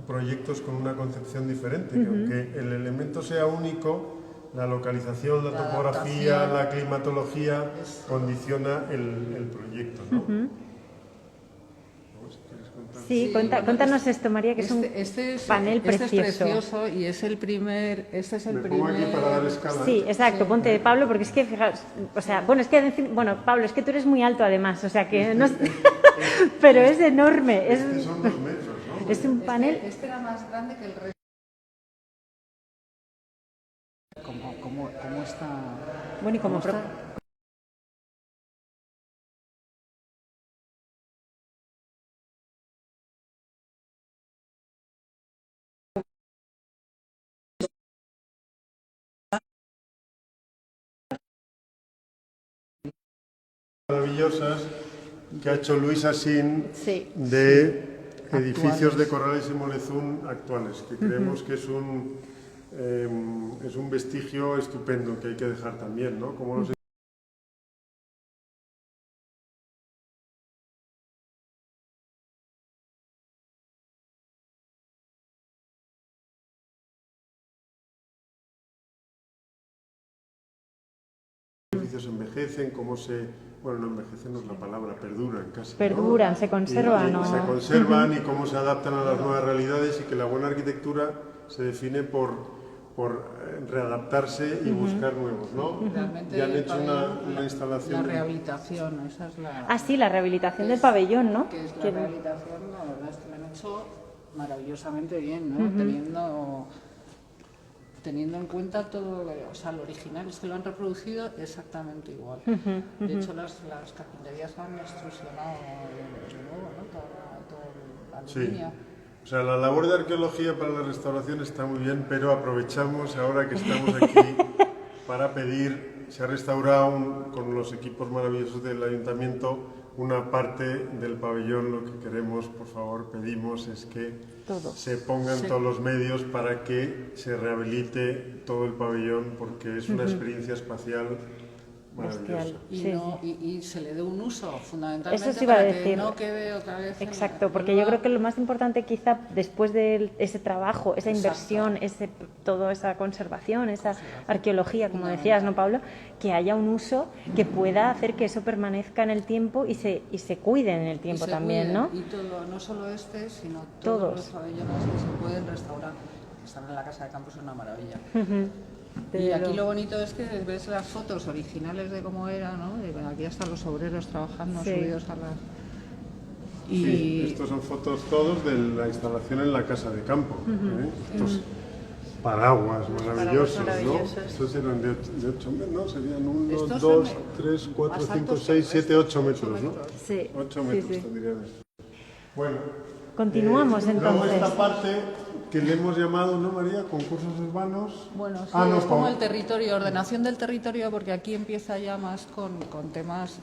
Speaker 2: proyectos con una concepción diferente, que aunque el elemento sea único, la localización, la topografía, la climatología condiciona el proyecto, ¿no? Si quieres
Speaker 1: Sí, cuéntanos esto, María, que es un panel
Speaker 3: este
Speaker 1: precioso.
Speaker 3: es precioso y es el primer... Este es el
Speaker 2: Me pongo aquí para dar escala.
Speaker 1: Sí, exacto, ponte Pablo, porque es que, fijaos, o sea, bueno, Pablo, es que tú eres muy alto además, o sea que no... pero es enorme.
Speaker 2: Son 2 metros, ¿no?
Speaker 1: Es un panel...
Speaker 3: Este era más grande que el resto. ¿Cómo está?
Speaker 1: Bueno, y como...
Speaker 2: maravillosas que ha hecho Luis Asín
Speaker 1: Sí.
Speaker 2: de edificios de Corrales y Molezún actuales, que creemos que es un vestigio estupendo que hay que dejar también, ¿no? Como los edificios envejecen, cómo se... Bueno, no envejecen no es la palabra, perduran casi.
Speaker 1: Perduran,
Speaker 2: ¿no?
Speaker 1: se conservan,
Speaker 2: y
Speaker 1: ¿no?
Speaker 2: se conservan y cómo se adaptan a las nuevas realidades y que la buena arquitectura se define por readaptarse y buscar nuevos, ¿no?
Speaker 3: Realmente
Speaker 2: Y han hecho una instalación...
Speaker 3: La rehabilitación, esa es la...
Speaker 1: Ah, sí, la rehabilitación del pabellón, ¿no?
Speaker 3: Que es la rehabilitación, la verdad es que lo han hecho maravillosamente bien, ¿no? Teniendo en cuenta todo, o sea, lo original es que lo han reproducido exactamente igual. De hecho, las carpinterías han extrusionado de nuevo, ¿no? Toda la aluminio.
Speaker 2: Sí. O sea, la labor de arqueología para la restauración está muy bien, pero aprovechamos ahora que estamos aquí para pedir, se ha restaurado con los equipos maravillosos del ayuntamiento una parte del pabellón. Lo que queremos, por favor, pedimos es que se pongan todos los medios para que se rehabilite todo el pabellón, porque es una experiencia espacial maravillosa.
Speaker 3: Y se le dé un uso, fundamentalmente,
Speaker 1: Eso sí iba a
Speaker 3: para
Speaker 1: decir.
Speaker 3: que no quede otra vez...
Speaker 1: Exacto, porque yo creo que lo más importante quizá después de ese trabajo, esa inversión, toda esa conservación, esa arqueología, como decías, ¿no, Pablo? Que haya un uso que pueda hacer que eso permanezca en el tiempo y se cuide en el tiempo también, ¿no?
Speaker 3: Y todo, no solo sino todos los pabellones que se pueden restaurar. Están en la Casa de Campo, es una maravilla. Y aquí lo bonito es que ves las fotos originales de cómo era, ¿no? Aquí están los obreros trabajando, subidos a las...
Speaker 2: Sí, estos son fotos todos de la instalación en la Casa de Campo. Estos paraguas maravillosos, ¿no? Estos eran de 8 metros, ¿no? Serían 1, 2, 3, 4, 5, 6, 7, 8 metros, ¿no?
Speaker 1: Sí.
Speaker 2: 8 metros tendrían estos. Bueno,
Speaker 1: continuamos entonces.
Speaker 2: Esta parte que le hemos llamado, ¿no, María? Concursos urbanos.
Speaker 3: Bueno, sí, es como el territorio, ordenación del territorio, porque aquí empieza ya más con temas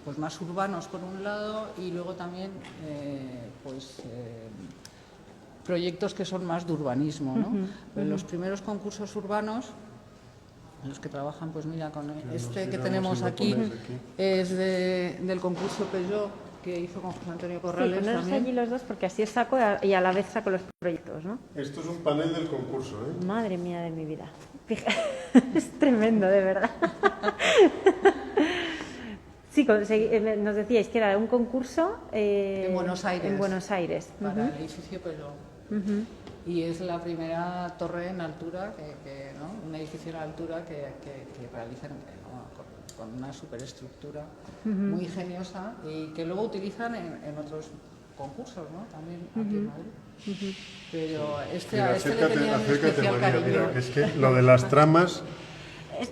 Speaker 3: pues más urbanos por un lado y luego también proyectos que son más de urbanismo, ¿no? Los primeros concursos urbanos, los que trabajan, pues mira, con que tenemos aquí, es del concurso Peugeot, que hizo con José Antonio Corrales.
Speaker 1: Sí, poneros allí los dos porque así os saco y a la vez saco los proyectos, ¿no?
Speaker 2: Esto es un panel del concurso, ¿eh?
Speaker 1: Madre mía de mi vida. Es tremendo, de verdad. Sí, nos decíais que era un concurso
Speaker 3: en Buenos Aires.
Speaker 1: En Buenos Aires.
Speaker 3: Para el edificio Peugeot. Y es la primera torre en altura, ¿no? Un edificio en altura que realizan con una superestructura muy ingeniosa y que luego utilizan en otros concursos, ¿no? También aquí en Madrid. Pero le tenía un especial cariño.
Speaker 2: Mira, es que lo de las tramas...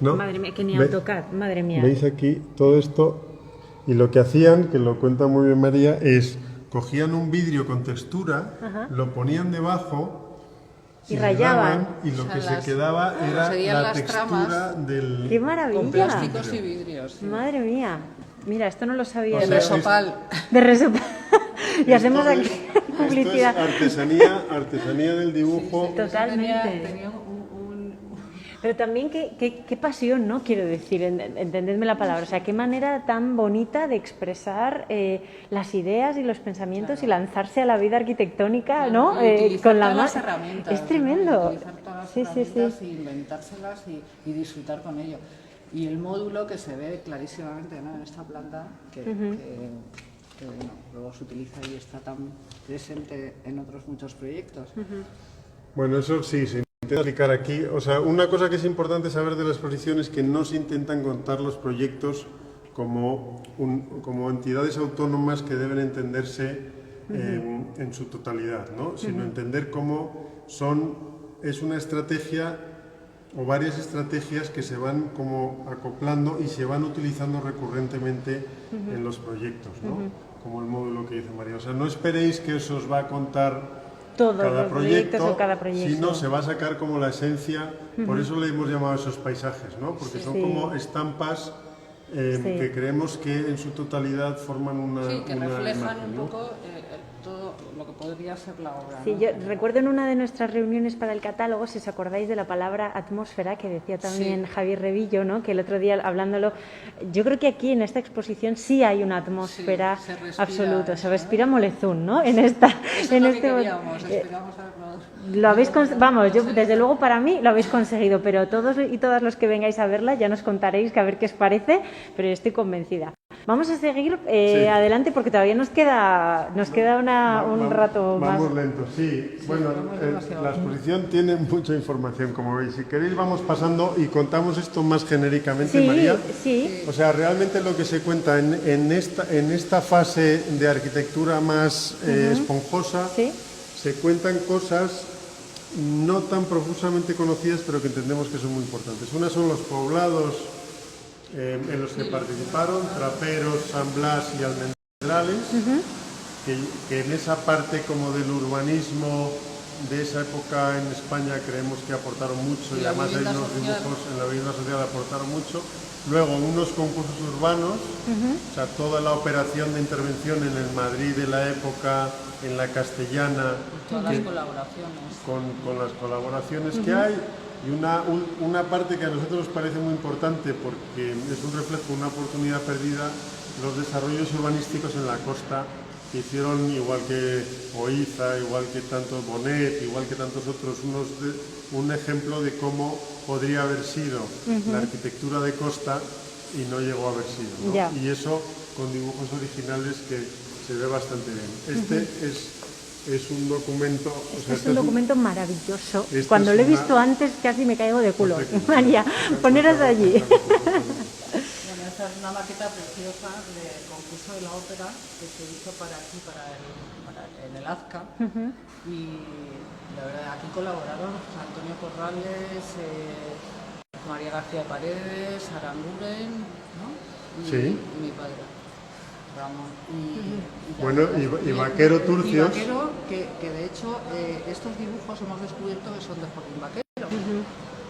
Speaker 2: ¿no?
Speaker 1: Madre mía, que ni AutoCAD, madre mía.
Speaker 2: ¿Veis aquí todo esto? Y lo que hacían, que lo cuenta muy bien María, es cogían un vidrio con textura, lo ponían debajo
Speaker 1: y rayaban.
Speaker 2: Y lo que se quedaba era la textura del...
Speaker 1: ¡Qué maravilla!
Speaker 3: Con plásticos y vidrios. Sí.
Speaker 1: Madre mía. Mira, esto no lo sabía.
Speaker 3: De resopal.
Speaker 1: De resopal. Y hacemos aquí publicidad.
Speaker 2: Esto es artesanía del dibujo.
Speaker 1: Sí, totalmente.
Speaker 3: Tenía
Speaker 1: Pero también qué pasión, ¿no? Quiero decir, entendedme la palabra. O sea, qué manera tan bonita de expresar las ideas y los pensamientos y lanzarse a la vida arquitectónica, ¿no?
Speaker 3: Con las herramientas.
Speaker 1: Es tremendo.
Speaker 3: ¿no? Utilizar todas las herramientas y inventárselas y disfrutar con ello. Y el módulo que se ve clarísimamente, ¿no? En esta planta, que que bueno, luego se utiliza y está tan presente en otros muchos proyectos.
Speaker 2: Bueno, eso sí, se intenta explicar aquí. O sea, una cosa que es importante saber de la exposición es que no se intentan contar los proyectos como entidades autónomas que deben entenderse en su totalidad, ¿no? Sino entender cómo es una estrategia o varias estrategias que se van como acoplando y se van utilizando recurrentemente en los proyectos, ¿no? Como el módulo que dice María. O sea, no esperéis que eso os va a contar
Speaker 1: todos
Speaker 2: cada
Speaker 1: los proyectos o cada
Speaker 2: proyecto,
Speaker 1: proyecto.
Speaker 2: sino se va a sacar como la esencia, por eso le hemos llamado esos paisajes, ¿no? Porque son como estampas que creemos que en su totalidad forman una
Speaker 3: que reflejan
Speaker 2: imagen,
Speaker 3: un
Speaker 2: ¿no?
Speaker 3: poco todo lo que podría ser la obra.
Speaker 1: Sí,
Speaker 3: ¿no?
Speaker 1: yo recuerdo en una de nuestras reuniones para el catálogo, si os acordáis de la palabra atmósfera, que decía también Javier Revillo, ¿no? Que el otro día hablándolo, yo creo que aquí en esta exposición sí hay una atmósfera
Speaker 3: Sí, se respira
Speaker 1: absoluta,
Speaker 3: eso,
Speaker 1: se respira Molezún, ¿no? En esta,
Speaker 3: Eso
Speaker 1: en
Speaker 3: es lo
Speaker 1: este
Speaker 3: que queríamos, esperamos haberlo.
Speaker 1: lo habéis vamos, yo desde luego para mí lo habéis conseguido, pero todos y todas los que vengáis a verla ya nos contaréis que a ver qué os parece, pero yo estoy convencida. Vamos a seguir adelante porque todavía nos queda un rato más.
Speaker 2: Vamos lentos, sí. Bueno, la exposición tiene mucha información, como veis. Si queréis vamos pasando y contamos esto más genéricamente, María.
Speaker 1: Sí.
Speaker 2: O sea, realmente lo que se cuenta en esta fase de arquitectura más esponjosa, se cuentan cosas no tan profusamente conocidas, pero que entendemos que son muy importantes. Una son los poblados en los que participaron, Traperos, San Blas y Almendrales, que en esa parte como del urbanismo de esa época en España creemos que aportaron mucho y además hay unos dibujos en la vivienda social aportaron mucho. Luego unos concursos urbanos, o sea, toda la operación de intervención en el Madrid de la época, en la Castellana,
Speaker 3: Todas las colaboraciones.
Speaker 2: con las colaboraciones que hay. Y una parte que a nosotros nos parece muy importante porque es un reflejo, una oportunidad perdida, los desarrollos urbanísticos en la costa que hicieron igual que Oiza, igual que tantos Bonet, igual que tantos otros, un ejemplo de cómo podría haber sido la arquitectura de costa y no llegó a haber sido, ¿no? Y eso con dibujos originales que se ve bastante bien. Este es un documento...
Speaker 1: Es un documento maravilloso. Cuando lo he visto antes casi me caigo de culo. María, poneros allí.
Speaker 3: Bueno, esta es una maqueta preciosa del concurso de la ópera que se hizo en el Azca. Y la verdad, aquí colaboraron Antonio Corrales, María García Paredes, Aranguren, ¿no? Y mi padre. Ramón.
Speaker 2: Y Vaquero Turcios.
Speaker 3: Y Vaquero, que de hecho estos dibujos hemos descubierto que son de Joaquín Vaquero.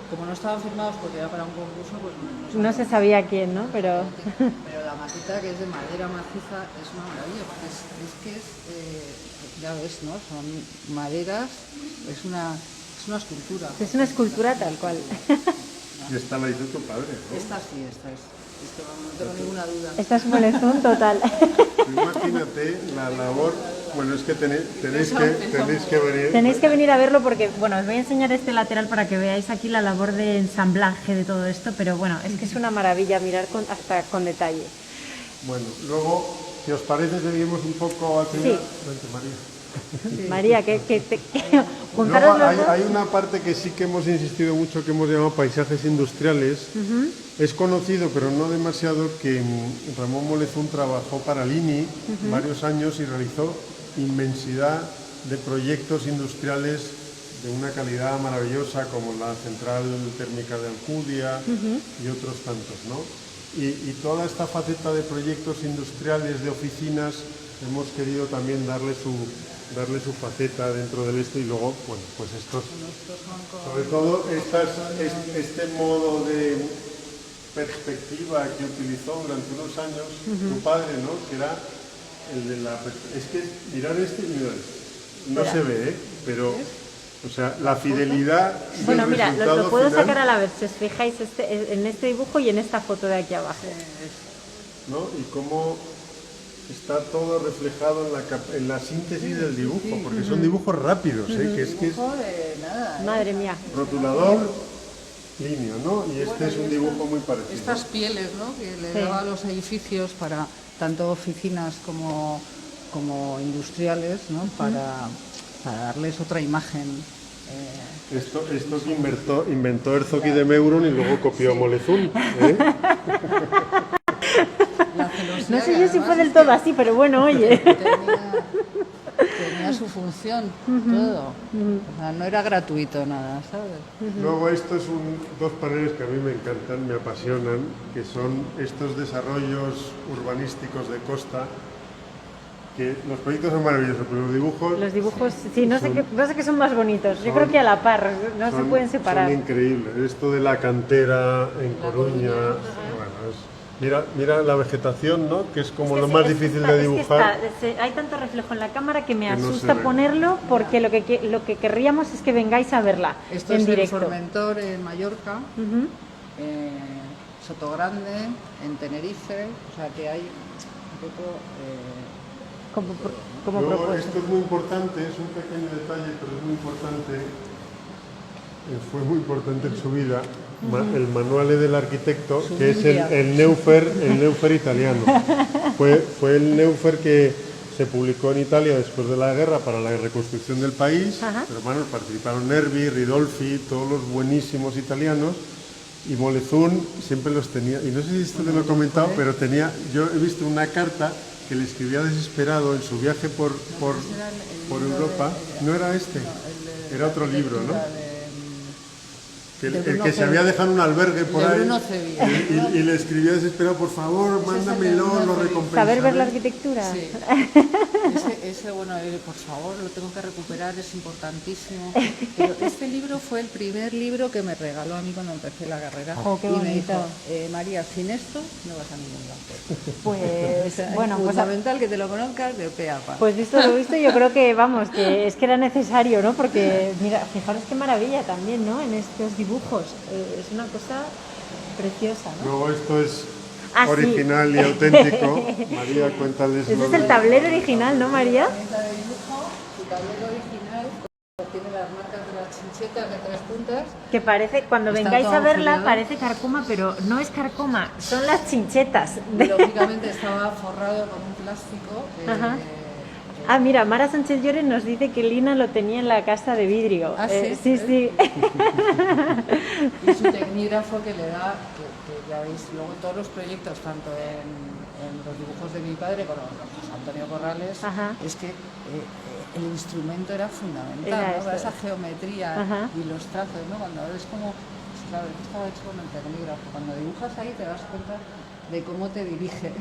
Speaker 3: Como no estaban firmados porque era para un concurso, pues
Speaker 1: no se sabía quién, ¿no? Pero
Speaker 3: la maqueta, que es de madera maciza, es una maravilla, porque ya ves, ¿no? Son maderas, es una escultura.
Speaker 1: Es una escultura tal cual.
Speaker 2: Y esta la hizo tu padre, ¿no?
Speaker 3: Esta sí, esta es. Esto no tengo ninguna duda.
Speaker 1: Esta es Molezún total.
Speaker 2: Imagínate la labor. Bueno, es que tenéis que venir.
Speaker 1: Tenéis que venir a verlo porque, bueno, os voy a enseñar este lateral para que veáis aquí la labor de ensamblaje de todo esto, pero bueno, es que es una maravilla mirar hasta con detalle.
Speaker 2: Bueno, luego, si os parece, seguimos un poco hacia...
Speaker 1: Sí.
Speaker 2: Vente, María.
Speaker 1: María, contaros
Speaker 2: luego, hay una parte que sí que hemos insistido mucho, que hemos llamado paisajes industriales. Es conocido, pero no demasiado, que Ramón Molezún trabajó para Lini varios años y realizó inmensidad de proyectos industriales de una calidad maravillosa, como la central térmica de Alcudia y otros tantos, ¿no? Y toda esta faceta de proyectos industriales, de oficinas, hemos querido también darle su faceta dentro del y luego, bueno, pues estos, sobre todo este modo de perspectiva que utilizó durante unos años tu padre, ¿no? Que era el de la... Es que mirar y mirar no se ve, pero... O sea, la fidelidad...
Speaker 1: Bueno, mira, lo puedo
Speaker 2: final,
Speaker 1: sacar a la vez, si os fijáis en este dibujo y en esta foto de aquí abajo.
Speaker 2: ¿No? Y cómo está todo reflejado en la síntesis del dibujo, porque son dibujos rápidos, que es
Speaker 3: nada,
Speaker 1: madre mía.
Speaker 2: Rotulador, línea, ¿no? Y este es un dibujo muy parecido.
Speaker 3: Estas pieles, ¿no? Que le daba a los edificios para tanto oficinas como industriales, ¿no? Para darles otra imagen.
Speaker 2: Esto que inventó Herzog y de Meuron y luego copió Molesun.
Speaker 1: No sé yo si fue del todo así, pero bueno, oye.
Speaker 3: Tenía su función, todo. O sea, no era gratuito nada, ¿sabes?
Speaker 2: Luego estos son dos paneles que a mí me encantan, me apasionan, que son estos desarrollos urbanísticos de costa, que los proyectos son maravillosos, pero
Speaker 1: los dibujos, sí, no sé qué son más bonitos. Yo creo que a la par, no se pueden separar.
Speaker 2: Son increíbles. Esto de la cantera en Coruña, bueno, mira la vegetación, ¿no? Que es como lo más difícil de dibujar.
Speaker 1: Hay tanto reflejo en la cámara que me asusta ponerlo, porque lo que querríamos es que vengáis a verla
Speaker 3: Esto
Speaker 1: en
Speaker 3: es
Speaker 1: directo.
Speaker 3: el Formentor en Mallorca, Sotogrande en Tenerife, o sea que hay un poco...
Speaker 1: como
Speaker 2: Luego,
Speaker 1: propuesta.
Speaker 2: esto es muy importante, es un pequeño detalle, pero es muy importante, fue muy importante en su vida, el Manuale del Arquitecto, que es el Neufer italiano. Fue el Neufer que se publicó en Italia después de la guerra para la reconstrucción del país. Pero bueno, participaron Nervi, Ridolfi, todos los buenísimos italianos. Y Molesun siempre los tenía, y no sé si esto te lo he comentado, pero yo he visto una carta que le escribía desesperado en su viaje por Europa. No era este, era otro libro, ¿no? El que se había dejado un albergue por ahí y le escribía desesperado, por favor, mándamelo, lo recompensaré.
Speaker 1: ¿Saber ver la arquitectura?
Speaker 3: Sí. Ese, bueno, por favor, lo tengo que recuperar, es importantísimo. Pero este libro fue el primer libro que me regaló a mí cuando empecé la carrera.
Speaker 1: Oh, qué
Speaker 3: y
Speaker 1: bonito.
Speaker 3: me dijo, María, sin esto no vas a ningún lado.
Speaker 1: Pues,
Speaker 3: O sea,
Speaker 1: bueno,
Speaker 3: es
Speaker 1: pues
Speaker 3: fundamental que te lo conozcas de pe a pa.
Speaker 1: Pues visto lo visto, yo creo que, vamos, que es que era necesario, ¿no? Porque, mira, fijaros qué maravilla también, ¿no? En estos dibujos. Es una cosa preciosa, ¿no?
Speaker 2: Luego esto es
Speaker 1: sí.
Speaker 2: original y auténtico. María, cuéntales.
Speaker 1: Ese es el tablero original, ¿no, María?
Speaker 3: La herramienta de dibujo, su tablero original, tiene las marcas de las chinchetas de 3 puntas.
Speaker 1: Que parece, cuando
Speaker 3: Está
Speaker 1: vengáis
Speaker 3: todo
Speaker 1: a verla,
Speaker 3: agujereado.
Speaker 1: parece carcoma, pero no es carcoma, son las chinchetas.
Speaker 3: Y lógicamente estaba forrado con un plástico.
Speaker 1: Ajá. Ah, mira, Mara Sánchez Llores nos dice que Lina lo tenía en la casa de vidrio.
Speaker 3: ¿Ah, sí?
Speaker 1: Sí.
Speaker 3: Y su tecnígrafo que le da, que ya veis, luego todos los proyectos, tanto en los dibujos de mi padre como José Antonio Corrales, es que el instrumento era fundamental, ¿no? Para esa geometría y los trazos, ¿no? Cuando ves como, pues claro, esto estaba hecho con el tecnígrafo. Cuando dibujas ahí te das cuenta de cómo te dirige.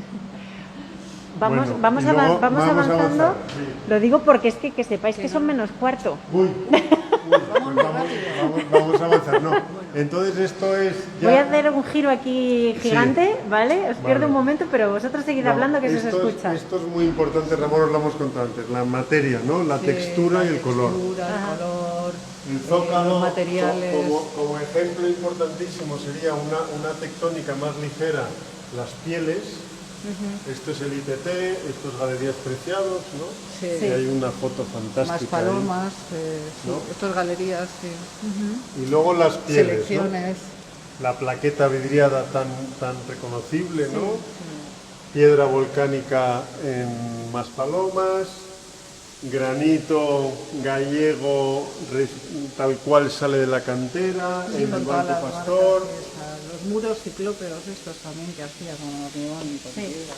Speaker 1: Vamos
Speaker 2: luego
Speaker 1: avanzando.
Speaker 2: Sí.
Speaker 1: Lo digo porque es que sepáis que son menos cuarto.
Speaker 2: Pues vamos a avanzar. No. Entonces esto es ya...
Speaker 1: Voy a hacer un giro aquí gigante, ¿vale? Os pierdo un momento, pero vosotros seguid hablando que se os escucha.
Speaker 2: Esto es muy importante, Ramón, os lo hemos contado antes, la materia, ¿no? La textura y el color.
Speaker 3: El color,
Speaker 2: El zócalo,
Speaker 3: los materiales.
Speaker 2: como ejemplo importantísimo, sería una tectónica más ligera, las pieles. Esto es el ITT, esto es Galerías Preciados, ¿no?
Speaker 3: Sí.
Speaker 2: Y hay una foto fantástica.
Speaker 3: Más palomas,
Speaker 2: ¿no?
Speaker 3: Estas galerías, sí.
Speaker 2: Y luego las pieles,
Speaker 3: Selecciones.
Speaker 2: ¿no? La plaqueta vidriada tan reconocible, ¿no? Piedra volcánica en Maspalomas, granito gallego tal cual sale de la cantera,
Speaker 3: Sí,
Speaker 2: en
Speaker 3: con
Speaker 2: el
Speaker 3: todas
Speaker 2: Banco
Speaker 3: las
Speaker 2: Pastor.
Speaker 3: marcas, los muros ciclópeos estos también que hacía con hormigón y con piedra.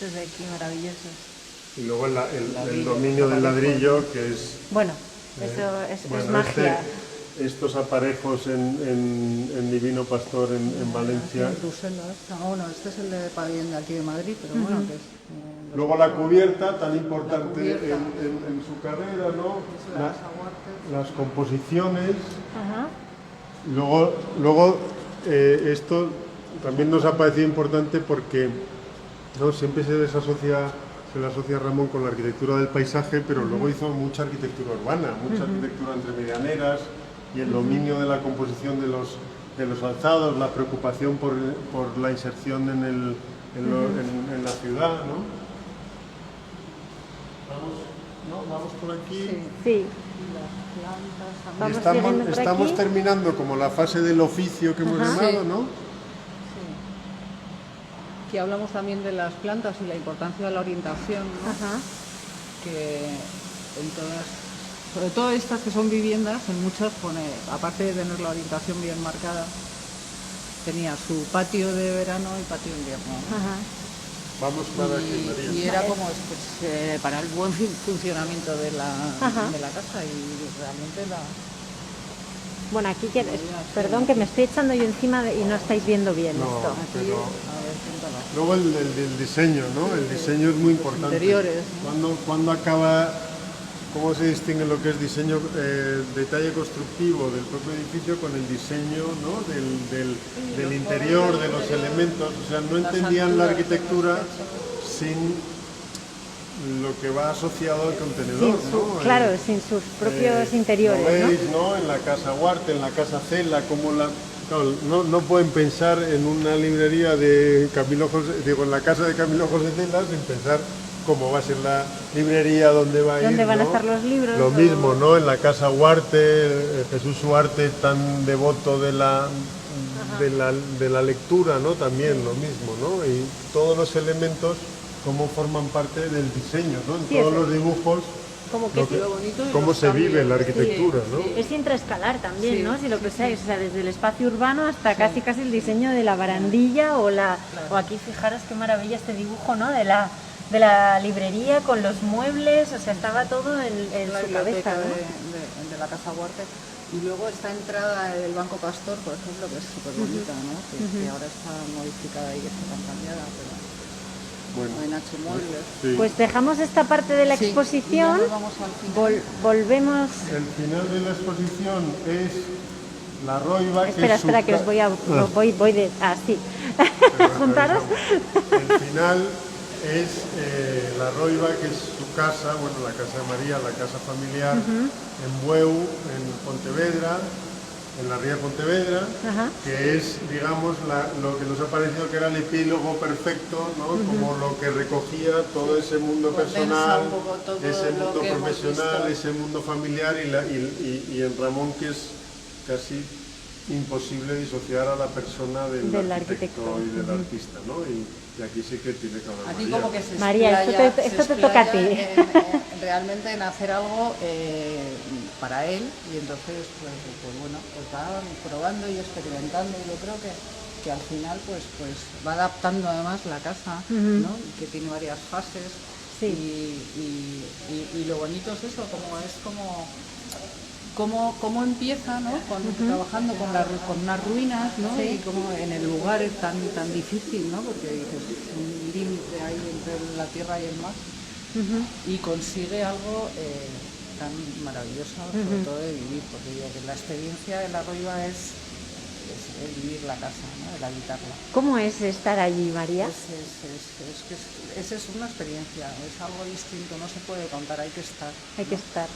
Speaker 1: Desde aquí, maravillosos.
Speaker 2: Y luego el dominio del ladrillo, que es...
Speaker 1: Bueno, eso es
Speaker 2: bueno,
Speaker 1: magia.
Speaker 2: estos aparejos en Divino Pastor en Valencia.
Speaker 3: En Bruselas. No, bueno, este es el de pabellón de aquí de Madrid, pero bueno, que es...
Speaker 2: Luego la cubierta, tan importante
Speaker 3: cubierta.
Speaker 2: en su carrera, ¿no? Las composiciones. Luego esto también nos ha parecido importante porque, ¿no? Siempre se le asocia a Ramón con la arquitectura del paisaje, pero luego hizo mucha arquitectura urbana, mucha arquitectura entre medianeras y el dominio de la composición de los alzados, la preocupación por la inserción en la ciudad, ¿no? Vamos por aquí.
Speaker 1: Sí.
Speaker 2: Estamos terminando como la fase del oficio que hemos llamado, ¿no?
Speaker 3: Aquí hablamos también de las plantas y la importancia de la orientación, ¿no?
Speaker 1: Ajá.
Speaker 3: Que en todas, sobre todo estas que son viviendas, en muchas pone, aparte de tener la orientación bien marcada, tenía su patio de verano y patio de invierno, ¿no?
Speaker 1: Ajá.
Speaker 2: Vamos para aquí, María.
Speaker 3: Y era como pues, para el buen funcionamiento de la casa y realmente la...
Speaker 1: Bueno, aquí perdón que me estoy echando yo encima y no estáis viendo bien
Speaker 2: No,
Speaker 1: esto.
Speaker 2: pero
Speaker 3: A ver, cuéntalo.
Speaker 2: luego el diseño, ¿no? El diseño es muy importante.
Speaker 3: Interiores.
Speaker 2: ¿Cuándo acaba, cómo se distingue lo que es diseño, detalle constructivo del propio edificio con el diseño, ¿no? del interior, de los elementos? O sea, no entendían la arquitectura sin lo que va asociado al contenedor, ¿no?
Speaker 1: Claro, sin sus propios interiores,
Speaker 2: Lo veis, ¿no? En la casa Huarte, en la casa Cela, como la... Claro, no pueden pensar en una librería de Camilo José, digo, en la casa de Camilo José Cela sin pensar cómo va a ser la librería, dónde va a ir,
Speaker 1: ¿Dónde van a
Speaker 2: ¿no?
Speaker 1: estar los libros?
Speaker 2: Lo mismo, ¿no? En la casa Huarte, Jesús Huarte, tan devoto de la lectura, ¿no? También lo mismo, ¿no? Y todos los elementos cómo forman parte del diseño, ¿no? En
Speaker 1: Sí,
Speaker 2: todos
Speaker 1: eso.
Speaker 2: los dibujos,
Speaker 1: Como que
Speaker 3: Lo bonito y
Speaker 2: cómo
Speaker 3: los
Speaker 2: se vive la
Speaker 3: cambios.
Speaker 2: arquitectura, ¿no?
Speaker 1: es intraescalar también,
Speaker 3: Sí,
Speaker 1: ¿no? Si lo
Speaker 3: sí,
Speaker 1: pensáis, o sea, desde el espacio urbano hasta casi el diseño de la barandilla o aquí fijaros qué maravilla este dibujo, ¿no? De la librería con los muebles, o sea, estaba todo en
Speaker 3: La
Speaker 1: su cabeza,
Speaker 3: biblioteca
Speaker 1: ¿no?
Speaker 3: de la Casa Huarte. Y luego esta entrada del Banco Pastor, por ejemplo, que es súper bonita, ¿no? Que ahora está modificada y que está tan cambiada, pero
Speaker 2: Bueno,
Speaker 3: en H Muebles.
Speaker 2: sí.
Speaker 1: Pues dejamos esta parte de la
Speaker 3: Sí,
Speaker 1: exposición,
Speaker 3: y ya nos vamos al final.
Speaker 1: volvemos...
Speaker 2: El final de la exposición es la Roiva, que
Speaker 1: Espera,
Speaker 2: es su
Speaker 1: espera, que
Speaker 2: ca-
Speaker 1: os voy de... Ah, sí. Juntaros.
Speaker 2: El final es la Roiva, que es su casa, bueno, la casa de María, la casa familiar, en Bueu, en Pontevedra, en la ría de Pontevedra,
Speaker 1: Ajá.
Speaker 2: que es, digamos, lo que nos ha parecido que era el epílogo perfecto, ¿no? Como lo que recogía todo ese mundo
Speaker 3: Condensa
Speaker 2: personal,
Speaker 3: un poco todo
Speaker 2: ese
Speaker 3: lo
Speaker 2: mundo
Speaker 3: que hemos
Speaker 2: profesional,
Speaker 3: visto.
Speaker 2: ese mundo familiar y en Ramón, que es casi imposible disociar a la persona del arquitecto
Speaker 1: arquitecto.
Speaker 2: y del artista, ¿no? Y aquí sí que tiene que hablar
Speaker 3: A ti
Speaker 2: María.
Speaker 3: como que se
Speaker 1: María,
Speaker 3: explaya,
Speaker 1: esto
Speaker 3: se
Speaker 1: te toca a
Speaker 3: explaya
Speaker 1: ti.
Speaker 3: realmente en hacer algo para él y entonces pues bueno, pues va probando y experimentando y yo creo que al final pues va adaptando además la casa, ¿no? Que tiene varias fases.
Speaker 1: Sí.
Speaker 3: Y lo bonito es eso, cómo empieza, ¿no? Trabajando con unas ruinas, ¿no?
Speaker 1: Sí.
Speaker 3: Y como en el lugar es tan difícil, ¿no? Porque dices, es un límite ahí entre la tierra y el mar. Y consigue algo tan maravilloso, sobre todo de vivir, porque digo que la experiencia de la Roiva es el vivir la casa, ¿no? El habitarla.
Speaker 1: ¿Cómo es estar allí, María?
Speaker 3: Es una experiencia, es algo distinto, no se puede contar, hay que estar.
Speaker 1: Hay que estar.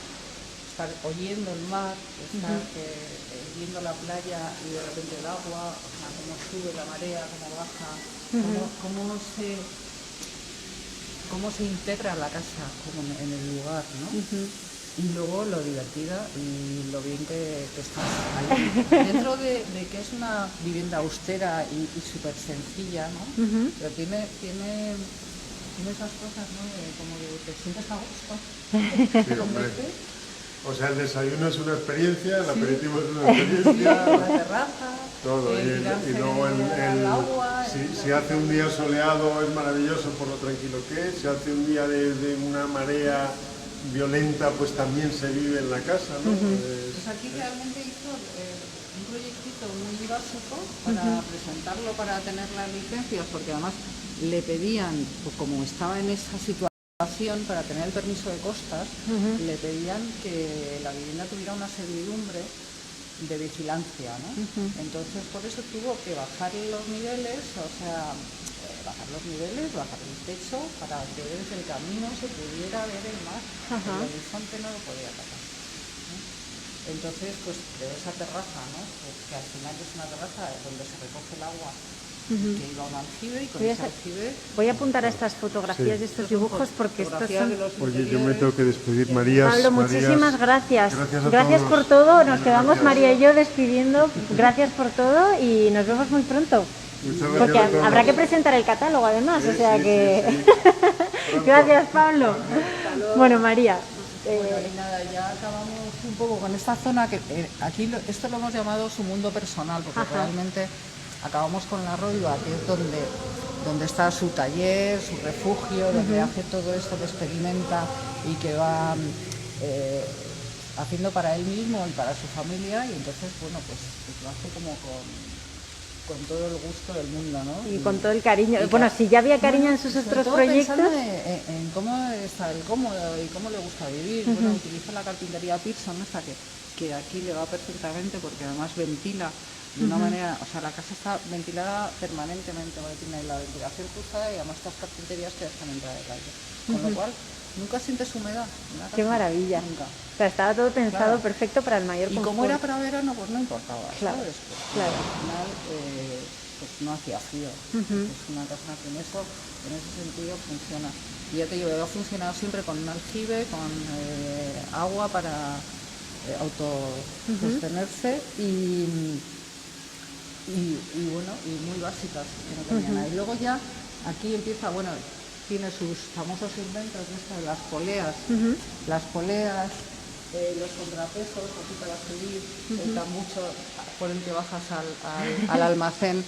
Speaker 3: Estar oyendo el mar, estar viendo la playa y de repente el agua, o sea, cómo sube la marea, cómo baja, cómo se integra la casa como en el lugar, ¿no? Y luego lo divertida y lo bien que estás ahí. Dentro de que es una vivienda austera y súper sencilla, ¿no? Pero tiene esas cosas, ¿no? Como de te sientes a gusto.
Speaker 2: Sí, hombre. O sea, el desayuno es una experiencia, el aperitivo es una experiencia,
Speaker 3: La terraza,
Speaker 2: todo. Y luego
Speaker 3: al agua.
Speaker 2: si hace un día soleado es maravilloso por lo tranquilo que es, si hace un día de una marea violenta, pues también se vive en la casa, ¿no?
Speaker 3: Pues aquí realmente hizo un proyectito muy básico para presentarlo, para tener las licencias, porque además le pedían, pues como estaba en esa situación, para tener el permiso de costas, le pedían que la vivienda tuviera una servidumbre de vigilancia, ¿no? Entonces por eso tuvo que bajar los niveles, o sea, bajar el techo para que desde el camino se pudiera ver el mar. El horizonte no lo podía tapar, ¿no? Entonces, pues de esa terraza, ¿no? Pues, que al final es una terraza donde se recoge el agua que iba a un aljibe y con ese aljibe...
Speaker 1: Voy a apuntar a estas fotografías y estos dibujos porque estos son...
Speaker 2: Oye, yo me tengo que despedir, María.
Speaker 1: Pablo, muchísimas gracias.
Speaker 2: Gracias a
Speaker 1: por
Speaker 2: todos.
Speaker 1: todo. Nos
Speaker 2: Muchas
Speaker 1: quedamos
Speaker 2: gracias.
Speaker 1: María y yo despidiendo. Gracias por todo y nos vemos muy pronto.
Speaker 2: Muchas gracias
Speaker 1: Porque
Speaker 2: a todos.
Speaker 1: habrá que presentar el catálogo además, o sea
Speaker 2: Sí,
Speaker 1: que...
Speaker 2: sí, sí.
Speaker 1: Gracias, Pablo. Bueno, María.
Speaker 3: Bueno, y nada, ya acabamos un poco con esta zona que aquí esto lo hemos llamado su mundo personal, porque realmente acabamos con la Roiva, que es donde está su taller, su refugio, donde hace todo esto que experimenta y que va haciendo para él mismo y para su familia, y entonces, bueno, pues lo hace como con todo el gusto del mundo, ¿no?
Speaker 1: Y con todo el cariño.
Speaker 3: y
Speaker 1: Bueno, si ya había cariño en sus
Speaker 3: sobre
Speaker 1: otros
Speaker 3: todo
Speaker 1: proyectos...
Speaker 3: pensando en cómo está el cómodo y cómo le gusta vivir. Bueno, utiliza la carpintería Pearson, esta que aquí le va perfectamente porque además ventila de una manera, o sea, la casa está ventilada permanentemente, porque tiene la ventilación cruzada y además estas carpinterías que dejan entrar el aire. Con lo cual, nunca sientes humedad en la casa.
Speaker 1: Qué maravilla.
Speaker 3: Nunca.
Speaker 1: O sea, estaba todo pensado perfecto para el mayor
Speaker 3: Y
Speaker 1: confort.
Speaker 3: como era para verano, pues no importaba,
Speaker 1: Claro,
Speaker 3: ¿sabes? Pues,
Speaker 1: claro.
Speaker 3: al final, pues no hacía frío. Es una casa que en ese sentido funciona. Y ya te digo, ha funcionado siempre con un aljibe, con agua para autosostenerse y bueno, y muy básicas, que no tenía nada. Y luego ya aquí empieza, bueno, tiene sus famosos inventos de esto de las poleas, los contrapesos, aquí para subir, el tambucho por el que bajas al almacén.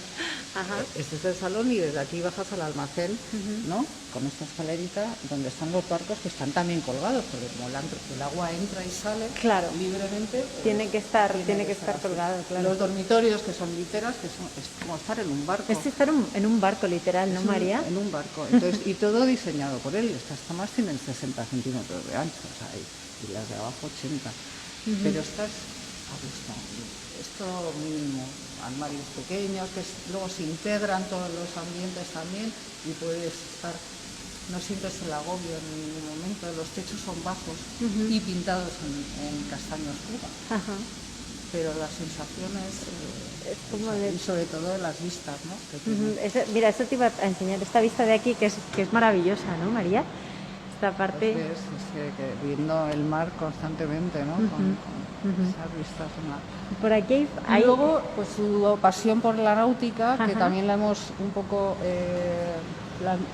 Speaker 3: Este es el salón y desde aquí bajas al almacén, ¿no? Con esta escalerita donde están los barcos que están también colgados, porque como el agua entra y sale libremente,
Speaker 1: tiene que estar
Speaker 3: así.
Speaker 1: colgado, claro.
Speaker 3: Los dormitorios, que son literas, es como estar en un barco.
Speaker 1: Es estar en un barco literal, ¿no, María?
Speaker 3: En un barco. Entonces, y todo diseñado por él. Estas camas tienen 60 centímetros de ancho, o sea, y las de abajo 80. Pero estas, a gusto. Esto mínimo, armarios pequeños, que luego se integran todos los ambientes también y puedes estar, no sientes el agobio en ningún momento. Los techos son bajos y pintados en castaño oscuro. Pero las sensaciones
Speaker 1: es como
Speaker 3: y sobre todo las vistas, ¿no?
Speaker 1: Mira, eso te iba a enseñar, esta vista de aquí que es maravillosa, ¿no, María? Esta parte...
Speaker 3: Pues que viendo el mar constantemente, ¿no? Con esas vistas.
Speaker 1: Por aquí
Speaker 3: hay... Y luego, pues su pasión por la náutica, que también la hemos un poco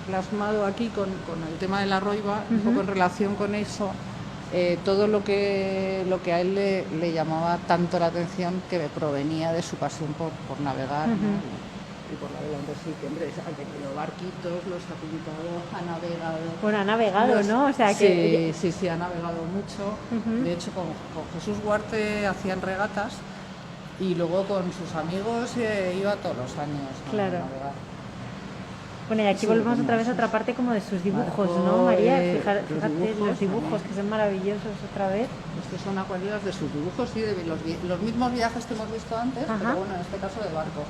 Speaker 3: plasmado aquí con el tema de la Roiva, un poco en relación con eso. Todo lo que a él le llamaba tanto la atención, que provenía de su pasión por navegar, ¿no? Y por la vela. Entonces sí, que hombre, ha tenido barquitos, los ha pintado, ha navegado.
Speaker 1: Bueno, ha navegado, ¿no? O sea que...
Speaker 3: Sí, ha navegado mucho. De hecho, con Jesús Huarte hacían regatas y luego con sus amigos iba todos los años a navegar.
Speaker 1: Bueno, y aquí volvemos otra vez a otra parte como de sus dibujos, ¿no, María? Fíjate los dibujos que son maravillosos otra vez.
Speaker 3: Estos son acuarelas de sus dibujos, sí, de los mismos viajes que hemos visto antes, pero bueno, en este caso de barco.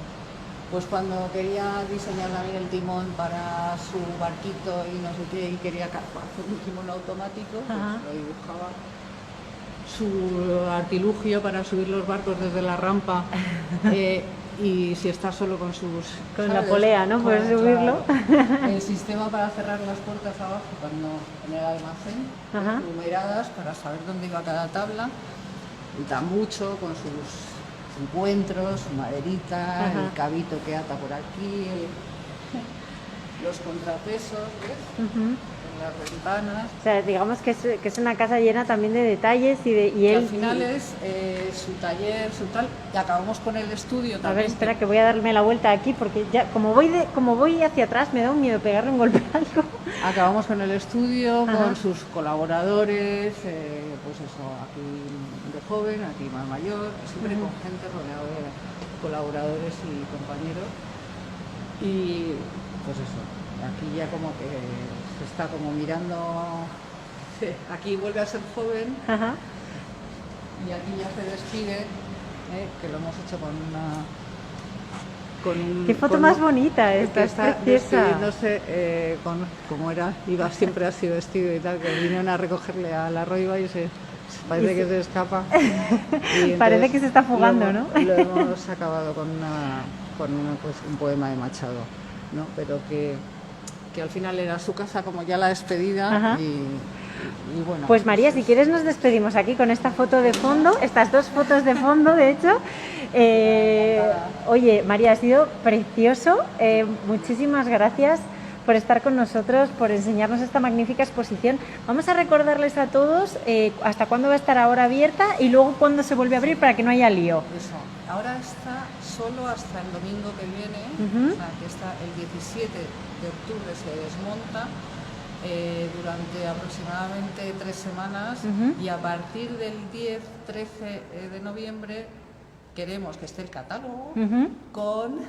Speaker 3: Pues cuando quería diseñar también el timón para su barquito y no sé qué, y quería hacer un timón automático, pues lo dibujaba. Su artilugio para subir los barcos desde la rampa. Y si está solo con
Speaker 1: la polea, ¿no? Puedes subirlo.
Speaker 3: El sistema para cerrar las puertas abajo en el almacén, numeradas para saber dónde iba cada tabla. El tambucho con sus encuentros, su maderita, el cabito que ata por aquí, los contrapesos, ¿ves? Las ventanas.
Speaker 1: O sea, digamos que es una casa llena también de detalles y él...
Speaker 3: Al final es su taller, su tal, y acabamos con el estudio también.
Speaker 1: A ver, espera, que voy a darme la vuelta aquí porque ya como voy hacia atrás me da un miedo pegarle un golpe a algo.
Speaker 3: Acabamos con el estudio, con sus colaboradores, pues eso, aquí de joven, aquí más mayor, siempre con gente rodeado de colaboradores y compañeros. Y pues eso, aquí ya como que se está como mirando, aquí vuelve a ser joven y aquí ya se despide, que lo hemos hecho con una...
Speaker 1: Qué foto más bonita esta, es preciosa.
Speaker 3: No sé cómo era, siempre así vestido y tal, que vinieron a recogerle a la Roiva y parece que se escapa. Y
Speaker 1: parece que se está fugando, ¿no?
Speaker 3: Lo hemos acabado con pues, un poema de Machado, ¿no? Pero que al final era su casa como ya la despedida Y bueno,
Speaker 1: Pues María, si quieres nos despedimos aquí con esta foto de fondo, estas dos fotos de fondo, de hecho. Oye, María, ha sido precioso. Muchísimas gracias por estar con nosotros, por enseñarnos esta magnífica exposición. Vamos a recordarles a todos hasta cuándo va a estar ahora abierta y luego cuándo se vuelve a abrir para que no haya lío.
Speaker 3: eso. Ahora está solo hasta el domingo que viene, o sea, que está el 17 de octubre se desmonta. Durante aproximadamente 3 semanas y a partir del 10-13 de noviembre queremos que esté el catálogo con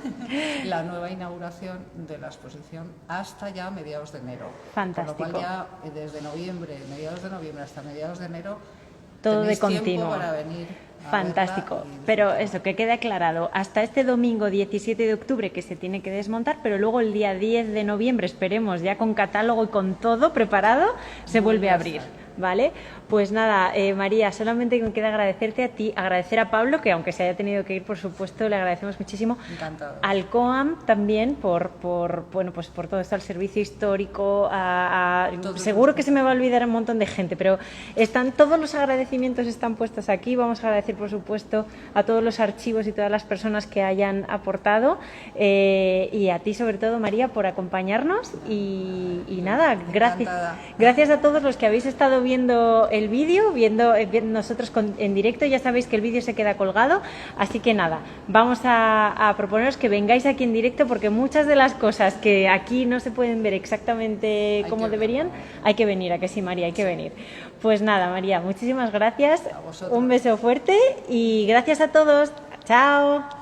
Speaker 3: la nueva inauguración de la exposición hasta ya mediados de enero.
Speaker 1: Fantástico.
Speaker 3: Con lo cual ya desde mediados de noviembre hasta mediados de enero
Speaker 1: Todo de
Speaker 3: tenéis tiempo
Speaker 1: continuo.
Speaker 3: para venir.
Speaker 1: Fantástico, pero eso, que quede aclarado, hasta este domingo 17 de octubre que se tiene que desmontar, pero luego el día 10 de noviembre, esperemos, ya con catálogo y con todo preparado, se vuelve a abrir, ¿vale? Pues nada, María, solamente me queda agradecerte a ti, agradecer a Pablo, que aunque se haya tenido que ir, por supuesto, le agradecemos muchísimo.
Speaker 3: Encantado.
Speaker 1: Al COAM también bueno, pues por todo esto, al servicio histórico, seguro que se me va a olvidar un montón de gente, pero todos los agradecimientos están puestos aquí. Vamos a agradecer, por supuesto, a todos los archivos y todas las personas que hayan aportado, y a ti sobre todo, María, por acompañarnos y nada, gracias a todos los que habéis estado viendo el vídeo, viendo nosotros en directo. Ya sabéis que el vídeo se queda colgado, así que nada, vamos a proponeros que vengáis aquí en directo, porque muchas de las cosas que aquí no se pueden ver exactamente como deberían, hay que venir, ¿a que sí, María? Hay que venir. Pues nada, María, muchísimas gracias, un beso fuerte y gracias a todos. Chao.